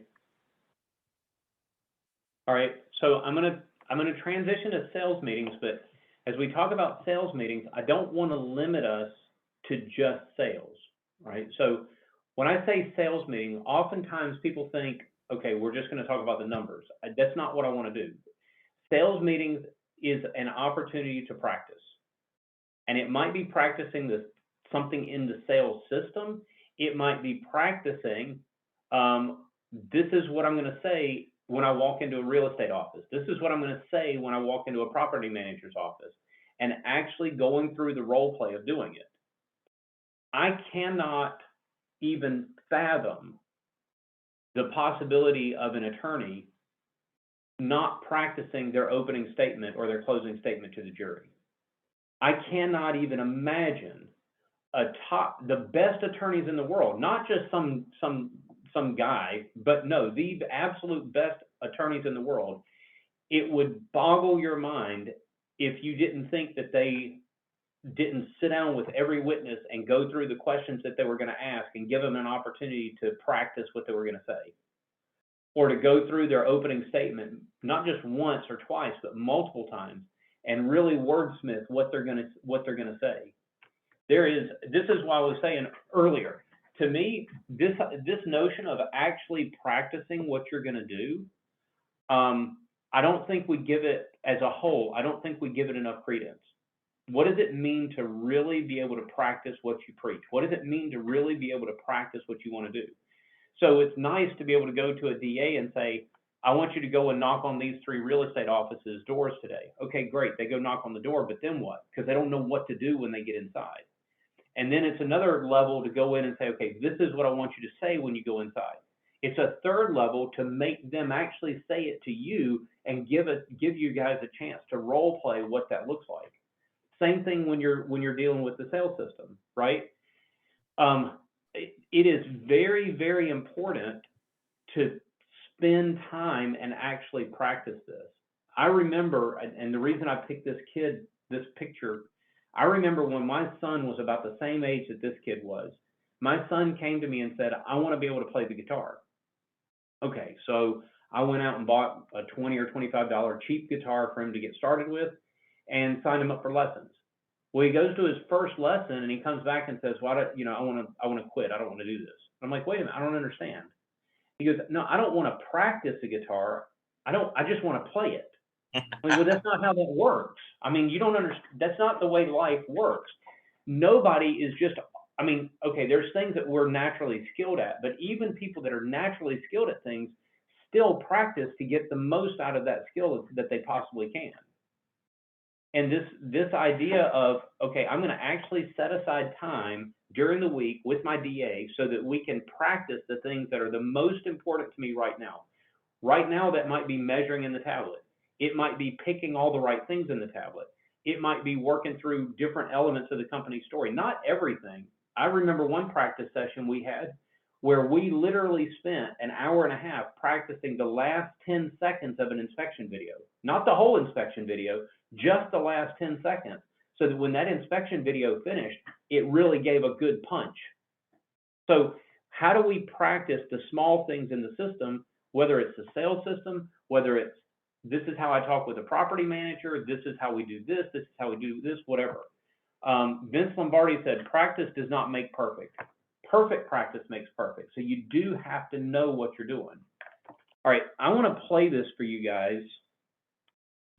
All right. So I'm gonna transition to sales meetings, but as we talk about sales meetings, I don't want to limit us to just sales, right? So when I say sales meeting, oftentimes people think, okay, we're just going to talk about the numbers. That's not what I want to do. Sales meetings is an opportunity to practice. And it might be practicing something in the sales system. It might be practicing, this is what I'm going to say when I walk into a real estate office. This is what I'm going to say when I walk into a property manager's office, and actually going through the role play of doing it. I cannot even fathom the possibility of an attorney not practicing their opening statement or their closing statement to the jury. I cannot even imagine the best attorneys in the world, not just some guy, but no, the absolute best attorneys in the world. It would boggle your mind if you didn't think that they didn't sit down with every witness and go through the questions that they were going to ask and give them an opportunity to practice what they were going to say, or to go through their opening statement, not just once or twice, but multiple times, and really wordsmith what they're going to say. This is why I was saying earlier, to me, this notion of actually practicing what you're going to do, I don't think we give it as a whole. I don't think we give it enough credence. What does it mean to really be able to practice what you preach? What does it mean to really be able to practice what you want to do? So it's nice to be able to go to a DA and say, I want you to go and knock on these 3 real estate offices' doors today. Okay, great. They go knock on the door, but then what? Because they don't know what to do when they get inside. And then it's another level to go in and say, okay, this is what I want you to say when you go inside. It's a third level to make them actually say it to you and give you guys a chance to role play what that looks like. Same thing when you're dealing with the sales system, right? It is very, very important to spend time and actually practice this. I remember, and the reason I picked this picture, I remember when my son was about the same age that this kid was. My son came to me and said, I want to be able to play the guitar. Okay, so I went out and bought a $20 or $25 cheap guitar for him to get started with, and signed him up for lessons. Well, he goes to his first lesson and he comes back and says, "Why I want to quit. I don't want to do this." I'm like, "Wait a minute, I don't understand." He goes, "No, I don't want to practice the guitar. I just want to play it." I'm like, well, that's not how that works. I mean, you don't understand. That's not the way life works. Nobody is just, okay, okay, there's things that we're naturally skilled at, but even people that are naturally skilled at things still practice to get the most out of that skill that they possibly can. And this idea of, okay, I'm going to actually set aside time during the week with my DA so that we can practice the things that are the most important to me right now. Right now, that might be measuring in the tablet. It might be picking all the right things in the tablet. It might be working through different elements of the company story. Not everything. I remember one practice session we had where we literally spent an hour and a half practicing the last 10 seconds of an inspection video. Not the whole inspection video, just the last 10 seconds. So that when that inspection video finished, it really gave a good punch. So how do we practice the small things in the system, whether it's the sales system, whether it's this is how I talk with a property manager, this is how we do this is how we do this, whatever. Vince Lombardi said, practice does not make perfect. Perfect practice makes perfect. So you do have to know what you're doing. All right, I want to play this for you guys.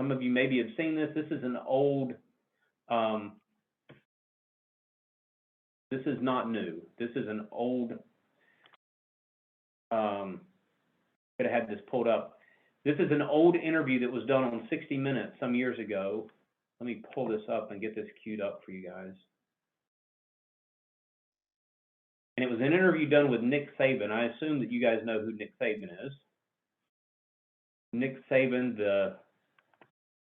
Some of you maybe have seen this. This is an old, this is not new. This is an old, could have had this pulled up. This is an old interview that was done on 60 Minutes some years ago. Let me pull this up and get this queued up for you guys. And it was an interview done with Nick Saban. I assume that you guys know who Nick Saban is. Nick Saban, the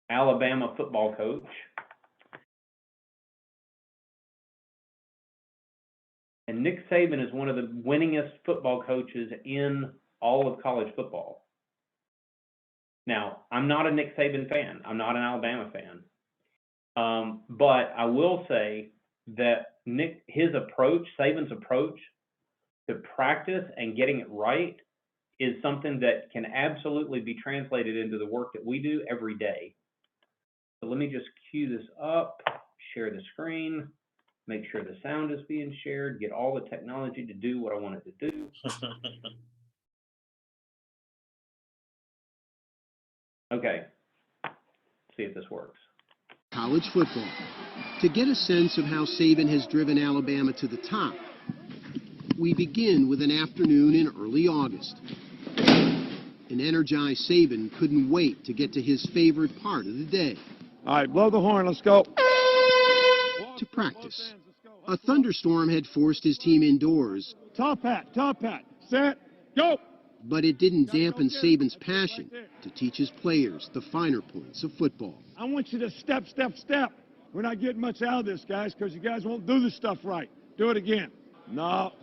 Alabama football coach. And Nick Saban is one of the winningest football coaches in all of college football. Now, I'm not a Nick Saban fan. I'm not an Alabama fan. But I will say that his approach, Saban's approach to practice and getting it right is something that can absolutely be translated into the work that we do every day. So let me just cue this up, share the screen, make sure the sound is being shared, get all the technology to do what I want it to do. Okay, see if this works. College football. To get a sense of how Saban has driven Alabama to the top, we begin with an afternoon in early August. An energized Saban couldn't wait to get to his favorite part of the day. All right, blow the horn, let's go. To practice. A thunderstorm had forced his team indoors. Top hat, set, go. But it didn't dampen Saban's passion to teach his players the finer points of football. I want you to step. We're not getting much out of this, guys, because you guys won't do this stuff right. Do it again. No,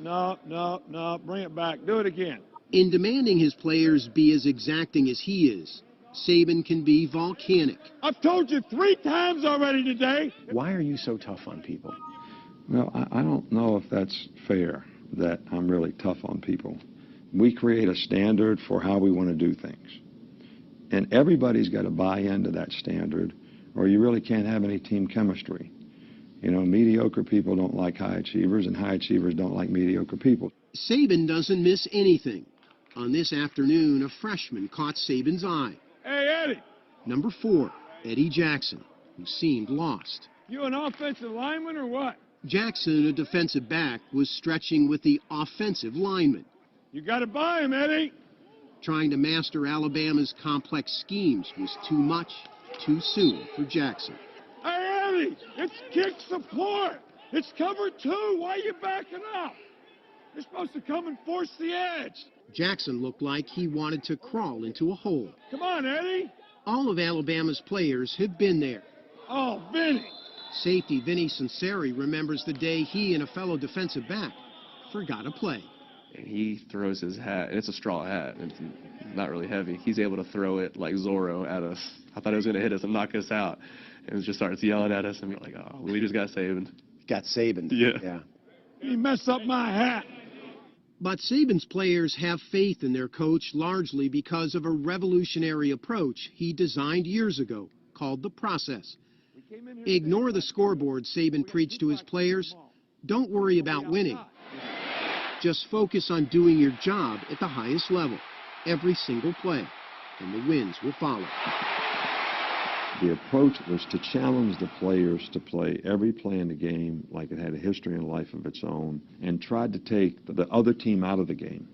bring it back. Do it again. In demanding his players be as exacting as he is, Saban can be volcanic. I've told you 3 times already today. Why are you so tough on people? Well, I don't know if that's fair, that I'm really tough on people. We create a standard for how we want to do things. And everybody's got to buy into that standard, or you really can't have any team chemistry. You know, mediocre people don't like high achievers, and high achievers don't like mediocre people. Saban doesn't miss anything. On this afternoon, a freshman caught Saban's eye. Hey, Eddie. Number 4, Eddie Jackson, who seemed lost. You an offensive lineman or what? Jackson, a defensive back, was stretching with the offensive lineman. You got to buy him, Eddie. Trying to master Alabama's complex schemes was too much, too soon for Jackson. Hey, Eddie, it's kick support. It's cover 2. Why are you backing up? You're supposed to come and force the edge. Jackson looked like he wanted to crawl into a hole. Come on, Eddie. All of Alabama's players have been there. Oh, Vinny. Safety Vinny Sunseri remembers the day he and a fellow defensive back forgot a play. And he throws his hat, and it's a straw hat, it's not really heavy. He's able to throw it like Zorro at us. I thought it was going to hit us and knock us out. And it just starts yelling at us, and we're like, oh, we just got Saban. Got Saban. Yeah. He messed up my hat. But Saban's players have faith in their coach largely because of a revolutionary approach he designed years ago called the process. Ignore the scoreboard, Saban preached to his players. Don't worry about winning. Just focus on doing your job at the highest level, every single play, and the wins will follow. The approach was to challenge the players to play every play in the game like it had a history and life of its own, and tried to take the other team out of the game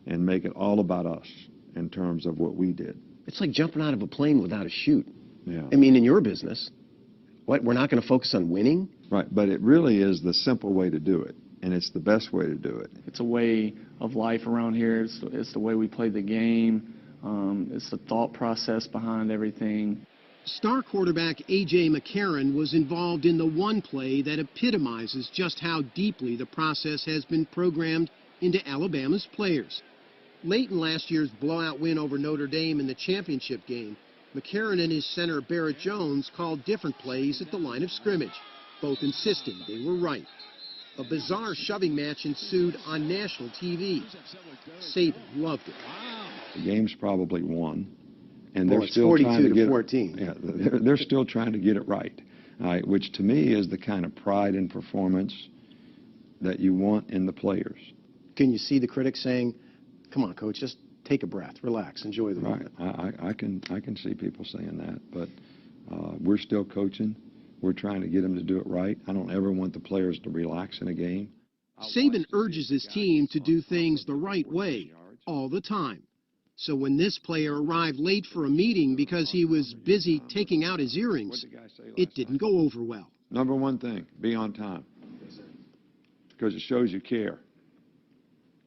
and make it all about us in terms of what we did. It's like jumping out of a plane without a chute. Yeah. I mean, in your business, what, we're not going to focus on winning? Right, but it really is the simple way to do it, and it's the best way to do it. It's a way of life around here. It's the way we play the game. It's the thought process behind everything. Star quarterback A.J. McCarron was involved in the one play that epitomizes just how deeply the process has been programmed into Alabama's players. Late in last year's blowout win over Notre Dame in the championship game, McCarron and his center Barrett Jones called different plays at the line of scrimmage, both insisting they were right. A bizarre shoving match ensued on national TV. Saban loved it. The game's probably won, and Well, they're it's still 42 trying to to get 14. Yeah, they're still trying to get it right, all right, which to me is the kind of pride in performance that you want in the players. Can you see the critics saying, come on, coach, just take a breath, relax, enjoy the Right, moment? I can see people saying that, but we're still coaching. We're trying to get them to do it right. I don't ever want the players to relax in a game. Saban urges his team to do things the right way all the time. So when this player arrived late for a meeting because he was busy taking out his earrings, it didn't go over well. Number one thing, be on time, because it shows you care.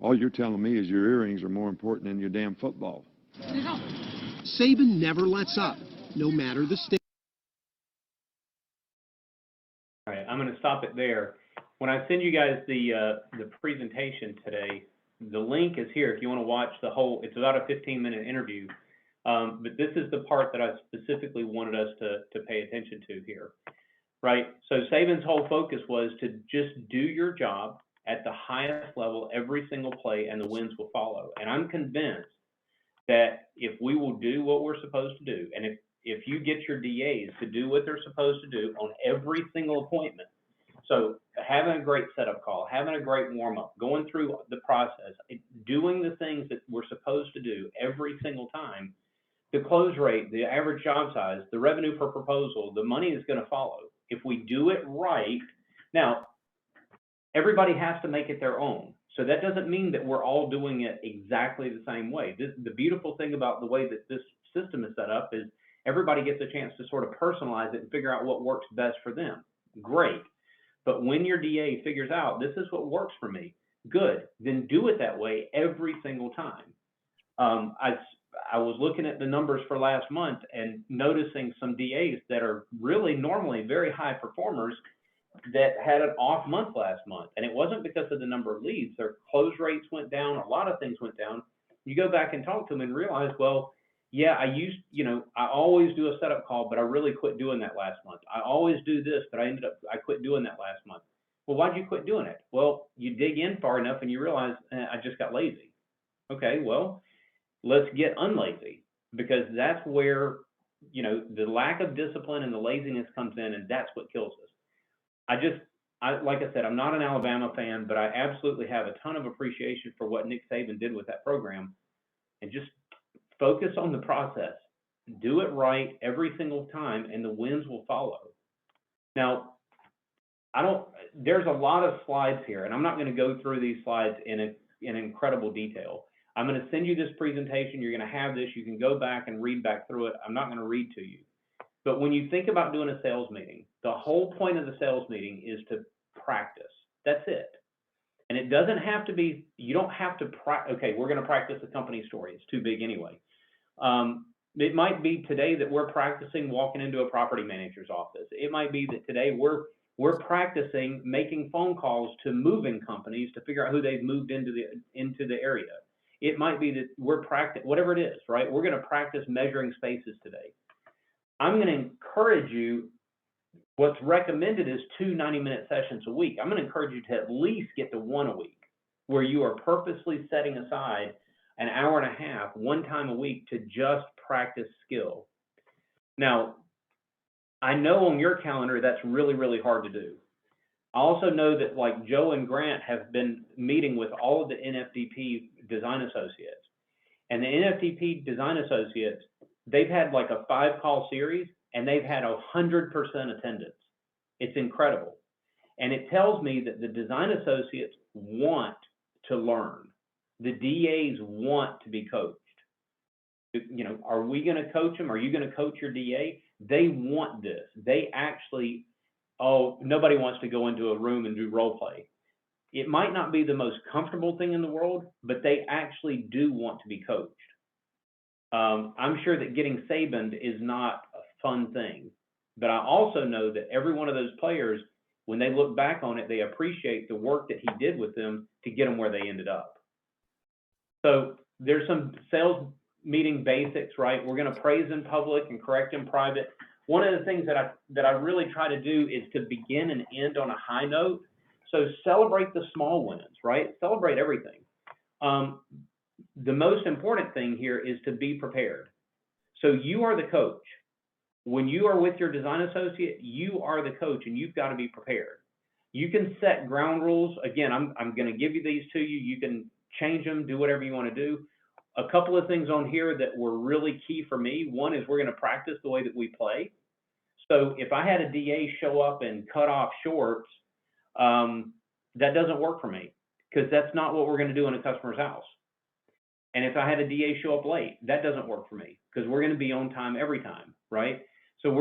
All you're telling me is your earrings are more important than your damn football. Saban never lets up, no matter the state. All right, I'm going to stop it there. When I send you guys the presentation today, the link is here if you want to watch the whole. It's about a 15-minute interview, but this is the part that I specifically wanted us to pay attention to here, right? So Saban's whole focus was to just do your job at the highest level every single play, and the wins will follow. And I'm convinced that if we will do what we're supposed to do, and if you get your DAs to do what they're supposed to do on every single appointment, so having a great setup call, having a great warm-up, going through the process, doing the things that we're supposed to do every single time, the close rate, the average job size, the revenue per proposal, the money is going to follow. If we do it right, now, everybody has to make it their own. So that doesn't mean that we're all doing it exactly the same way. The beautiful thing about the way that this system is set up is everybody gets a chance to sort of personalize it and figure out what works best for them. Great. But when your DA figures out, this is what works for me, good, then do it that way every single time. I was looking at the numbers for last month and noticing some DAs that are really normally very high performers that had an off month last month. And it wasn't because of the number of leads. Their close rates went down. A lot of things went down. You go back and talk to them and realize, well, yeah, I always do a setup call, but I really quit doing that last month. I always do this, but I quit doing that last month. Well, why'd you quit doing it? Well, you dig in far enough and you realize, I just got lazy. Okay, well, let's get unlazy, because that's where, the lack of discipline and the laziness comes in, and that's what kills us. Like I said, I'm not an Alabama fan, but I absolutely have a ton of appreciation for what Nick Saban did with that program, and just focus on the process, do it right every single time, and the wins will follow. Now, there's a lot of slides here, and I'm not going to go through these slides in incredible detail. I'm going to send you this presentation. You're going to have this. You can go back and read back through it. I'm not going to read to you. But when you think about doing a sales meeting, the whole point of the sales meeting is to practice. That's it. And it doesn't have to be, you don't have to, okay, we're going to practice the company story. It's too big anyway. It might be today that we're practicing walking into a property manager's office. It might be that today we're practicing making phone calls to moving companies to figure out who they've moved into the area. It might be that we're whatever it is, right? We're going to practice measuring spaces today. I'm going to encourage you, what's recommended is 2 90-minute sessions a week. I'm going to encourage you to at least get to 1 a week, where you are purposely setting aside an hour and a half, 1 time a week, to just practice skill. Now, I know on your calendar that's really, really hard to do. I also know that, like, Joe and Grant have been meeting with all of the NFDP design associates. And the NFDP design associates, they've had like a 5-call series. and they've had 100% attendance. It's incredible. And it tells me that the design associates want to learn. The DAs want to be coached. You know, are we going to coach them? Are you going to coach your DA? They want this. They actually, oh, nobody wants to go into a room and do role play. It might not be the most comfortable thing in the world, but they actually do want to be coached. I'm sure that getting Sabaned is not a fun thing, but I also know that every one of those players, when they look back on it, they appreciate the work that he did with them to get them where they ended up. So there's some sales meeting basics, right? We're going to praise in public and correct in private. One of the things that I really try to do is to begin and end on a high note. So celebrate the small wins, right? Celebrate everything. The most important thing here is to be prepared. So you are the coach. When you are with your design associate, you are the coach, and you've got to be prepared. You can set ground rules. Again, I'm going to give you these to you. You can change them, do whatever you want to do. A couple of things on here that were really key for me. One is we're going to practice the way that we play. So if I had a DA show up in cutoff shorts, that doesn't work for me, because that's not what we're going to do in a customer's house. And if I had a DA show up late, that doesn't work for me, because we're going to be on time every time, right? So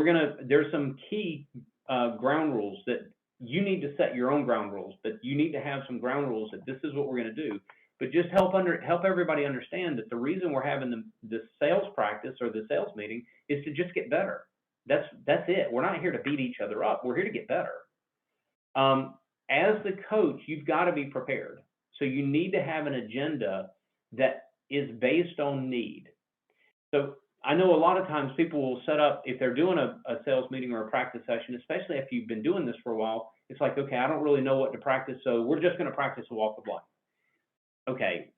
there's some key ground rules that you need to set your own ground rules, but you need to have some ground rules that this is what we're going to do. But just help everybody understand that the reason we're having the sales practice or the sales meeting is to just get better. That's it. We're not here to beat each other up. We're here to get better. As the coach, you've got to be prepared. So you need to have an agenda that is based on need. So I know a lot of times people will set up, if they're doing a sales meeting or a practice session, especially if you've been doing this for a while, it's like, okay, I don't really know what to practice, so we're just going to practice a walk of life. Okay,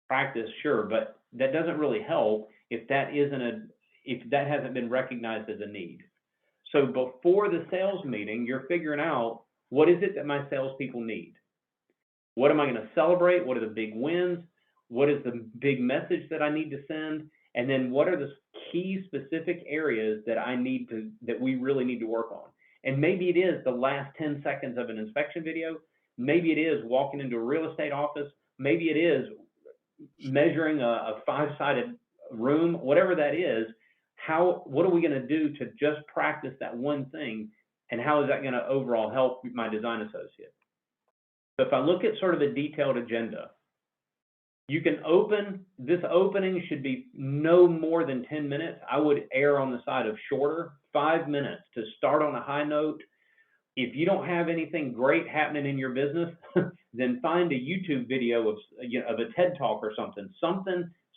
practice, sure, but that doesn't really help if that hasn't been recognized as a need. So before the sales meeting, you're figuring out, what is it that my salespeople need? What am I going to celebrate? What are the big wins? What is the big message that I need to send? And then what are the key specific areas that we really need to work on? And maybe it is the last 10 seconds of an inspection video. Maybe it is walking into a real estate office. Maybe it is measuring a 5-sided room, whatever that is. What are we going to do to just practice that one thing? And how is that going to overall help my design associate? So if I look at sort of a detailed agenda, you can this opening should be no more than 10 minutes. I would err on the side of shorter, 5 minutes to start on a high note. If you don't have anything great happening in your business, then find a YouTube video of a TED Talk or something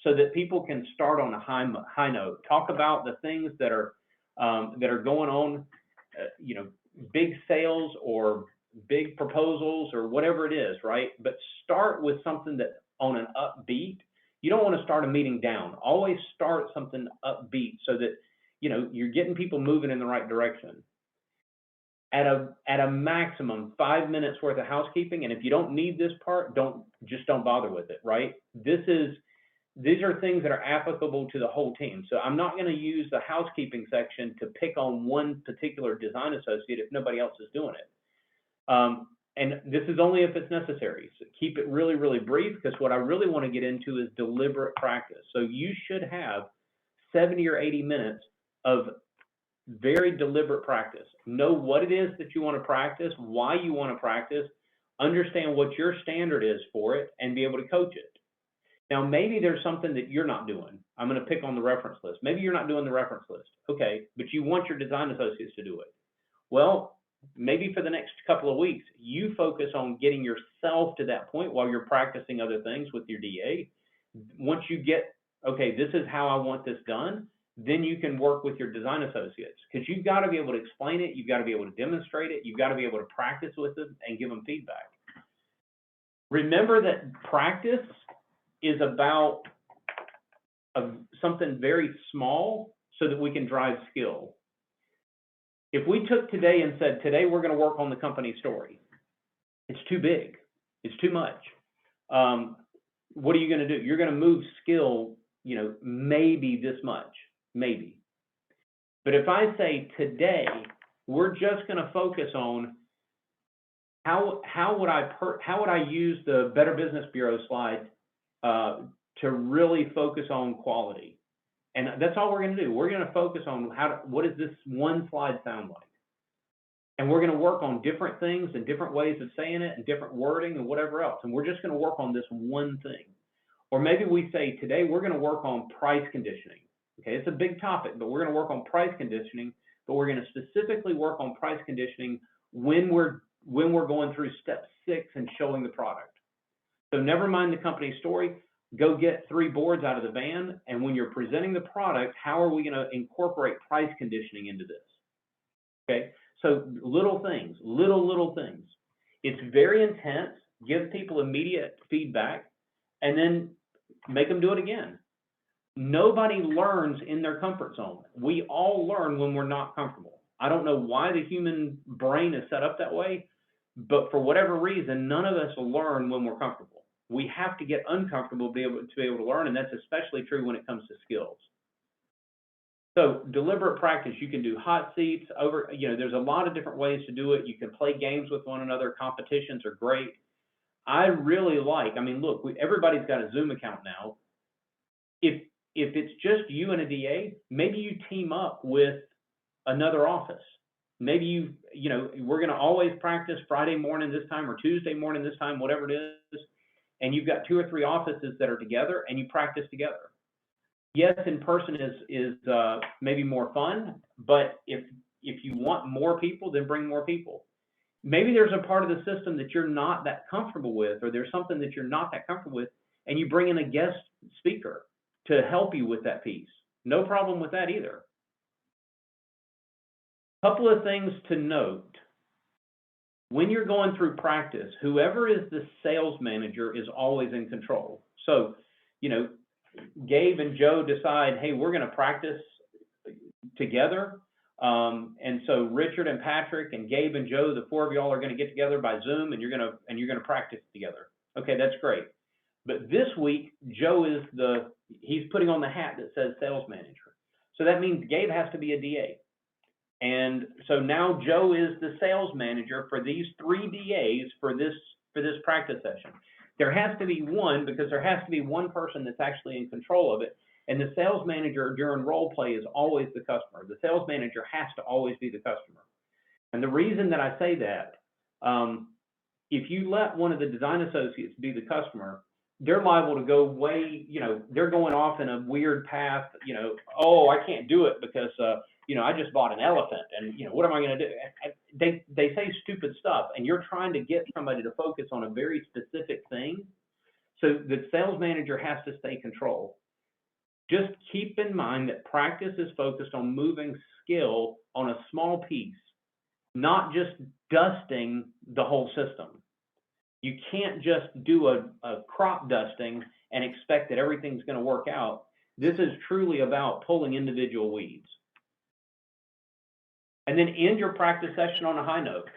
so that people can start on a high note. Talk about the things that are going on, big sales or big proposals or whatever it is, right? But start with something that on an upbeat. You don't want to start a meeting down. Always start something upbeat so that you're getting people moving in the right direction. At a maximum 5 minutes worth of housekeeping, and if you don't need this part, don't bother with it, right? These are things that are applicable to the whole team. So I'm not going to use the housekeeping section to pick on one particular design associate if nobody else is doing it. And this is only if it's necessary. So keep it really, really brief, because what I really want to get into is deliberate practice. So you should have 70 or 80 minutes of very deliberate practice. Know what it is that you want to practice, why you want to practice, understand what your standard is for it, and be able to coach it. Now, maybe there's something that you're not doing. I'm going to pick on the reference list. Maybe you're not doing the reference list. Okay, but you want your design associates to do it. Well, maybe for the next couple of weeks, you focus on getting yourself to that point while you're practicing other things with your DA. Once you get, okay, this is how I want this done, then you can work with your design associates, because you've got to be able to explain it. You've got to be able to demonstrate it. You've got to be able to practice with them and give them feedback. Remember that practice is about something very small so that we can drive skill. If we took today and said, today we're going to work on the company story, it's too big. It's too much. What are you going to do? You're going to move skill, maybe this much, maybe. But if I say today, we're just going to focus on how would I use the Better Business Bureau slide to really focus on quality, and that's all we're going to do. We're going to focus on what does this one slide sound like, and we're going to work on different things and different ways of saying it and different wording and whatever else, and we're just going to work on this one thing. Or maybe we say today we're going to work on price conditioning. Okay, it's a big topic, but we're going to work on price conditioning, but we're going to specifically work on price conditioning when we're going through step 6 and showing the product. So never mind the company story, go get 3 boards out of the van, and when you're presenting the product, how are we going to incorporate price conditioning into this? Okay, so little things, little things. It's very intense, give people immediate feedback, and then make them do it again. Nobody learns in their comfort zone. We all learn when we're not comfortable. I don't know why the human brain is set up that way, but for whatever reason, none of us learn when we're comfortable. We have to get uncomfortable to be able to learn, and that's especially true when it comes to skills. So deliberate practice, you can do hot seats there's a lot of different ways to do it. You can play games with one another. Competitions are great. I really look, everybody's got a Zoom account now. If it's just you and a DA, maybe you team up with another office. Maybe we're going to always practice Friday morning this time or Tuesday morning this time, whatever it is, and you've got 2 or 3 offices that are together and you practice together. Yes, in person is maybe more fun, but if you want more people, then bring more people. Maybe there's a part of the system that you're not that comfortable with, or there's something that you're not that comfortable with, and you bring in a guest speaker to help you with that piece. No problem with that either. Couple of things to note. When you're going through practice, whoever is the sales manager is always in control. So, Gabe and Joe decide, hey, we're going to practice together. And so Richard and Patrick and Gabe and Joe, the 4 of y'all are going to get together by Zoom, and you're going to practice together. Okay, that's great. But this week, Joe he's putting on the hat that says sales manager. So that means Gabe has to be a DA. And so now Joe is the sales manager for these 3 DAs for this practice session. There has to be one, because there has to be one person that's actually in control of it. And the sales manager during role play is always the customer. The sales manager has to always be the customer. And the reason that I say that, if you let one of the design associates be the customer, they're liable to go they're going off in a weird path, oh, I can't do it because, I just bought an elephant and, what am I going to do? They say stupid stuff, and you're trying to get somebody to focus on a very specific thing. So the sales manager has to stay control. Just keep in mind that practice is focused on moving skill on a small piece, not just dusting the whole system. You can't just do a crop dusting and expect that everything's going to work out. This is truly about pulling individual weeds. And then end your practice session on a high note.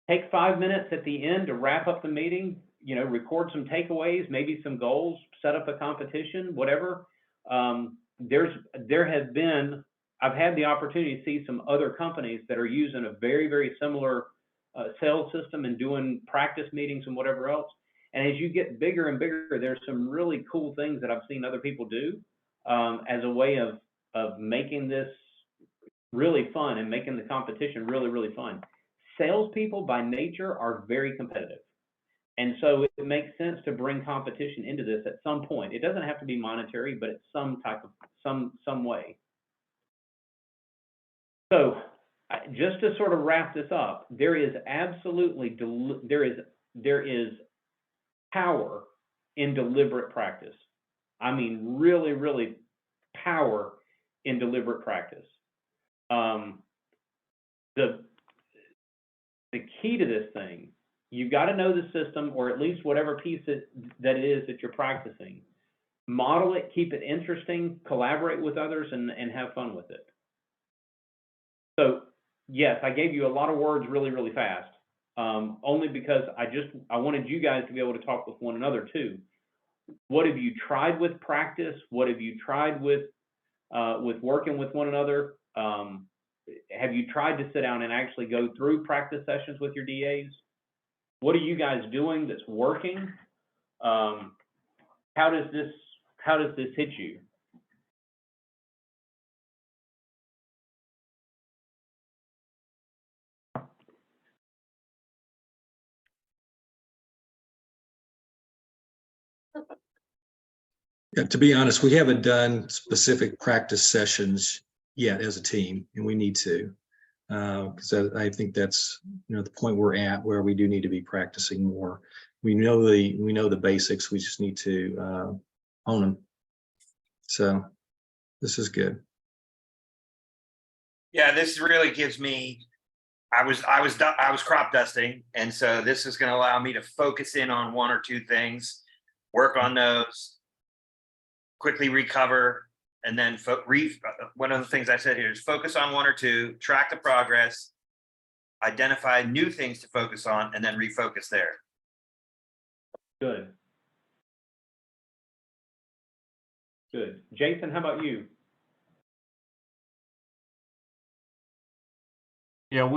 Take 5 minutes at the end to wrap up the meeting, record some takeaways, maybe some goals, set up a competition, whatever. I've had the opportunity to see some other companies that are using a very, very similar sales system and doing practice meetings and whatever else. And as you get bigger and bigger, there's some really cool things that I've seen other people do as a way of making this really fun and making the competition really, really fun. Salespeople by nature are very competitive. And so it makes sense to bring competition into this at some point. It doesn't have to be monetary, but it's some way. So just to sort of wrap this up, there is absolutely, there is power in deliberate practice. Really, really power in deliberate practice. The key to this thing, you've got to know the system, or at least whatever piece that it is that you're practicing. Model it, keep it interesting, collaborate with others, and have fun with it. So yes, I gave you a lot of words really, really fast, only because I wanted you guys to be able to talk with one another too. What have you tried with practice? What have you tried with with working with one another. Have you tried to sit down and actually go through practice sessions with your DAs? What are you guys doing that's working? How does this hit you? Yeah, to be honest, we haven't done specific practice sessions yet as a team, and we need to. Because I think that's, you know, the point we're at where we do need to be practicing more. We know the basics. We just need to own them. So this is good. Yeah, this really gives me. I was crop dusting, and so this is going to allow me to focus in on one or two things, work on those, quickly recover, and then one of the things I said here is focus on one or two, track the progress, identify new things to focus on, and then refocus there. Good. Good. Jason, how about you? Yeah,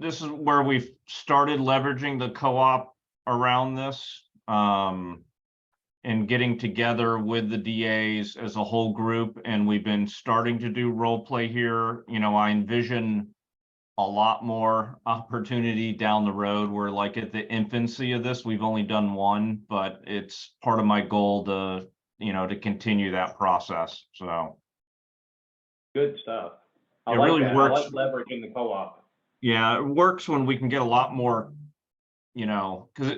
this is where we've started leveraging the co-op around this, and getting together with the DAs as a whole group. And we've been starting to do role play here. You know, I envision a lot more opportunity down the road. We're like at the infancy of this. We've only done one, but it's part of my goal to, you know, to continue that process. So. Good stuff. I It like really that. works. I like leveraging the co-op. Yeah, it works when we can get a lot more, you know, because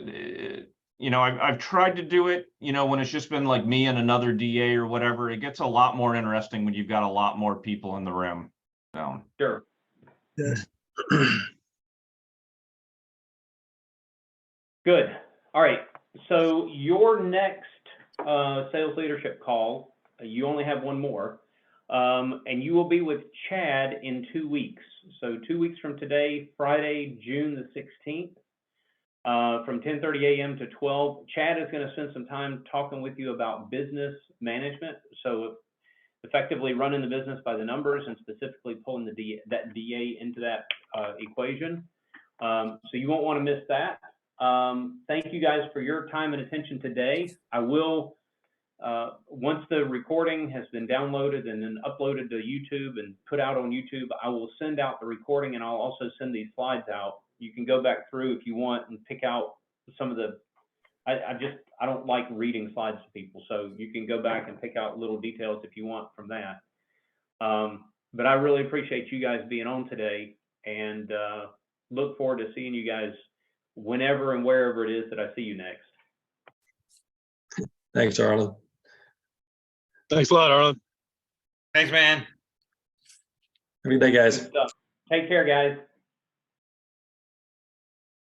you know, I've tried to do it, you know, when it's just been like me and another DA or whatever. It gets a lot more interesting when you've got a lot more people in the room. So. Sure. Yes. Good. All right. So your next sales leadership call, you only have one more, and you will be with Chad in 2 weeks. So 2 weeks from today, Friday, June the 16th, from 10:30 a.m. to 12. Chad is going to spend some time talking with you about business management. So effectively running the business by the numbers and specifically pulling that DA into that equation. So you won't want to miss that. Thank you guys for your time and attention today. I will, once the recording has been downloaded and then uploaded to YouTube and put out on YouTube, I will send out the recording, and I'll also send these slides out. You can go back through if you want and pick out some of the, I don't like reading slides to people, so you can go back and pick out little details if you want from that. But I really appreciate you guys being on today, and look forward to seeing you guys whenever and wherever it is that I see you next. Thanks, Arlen. Thanks a lot, Arlen. Thanks, man. Have a good day, guys. Good stuff. Take care, guys.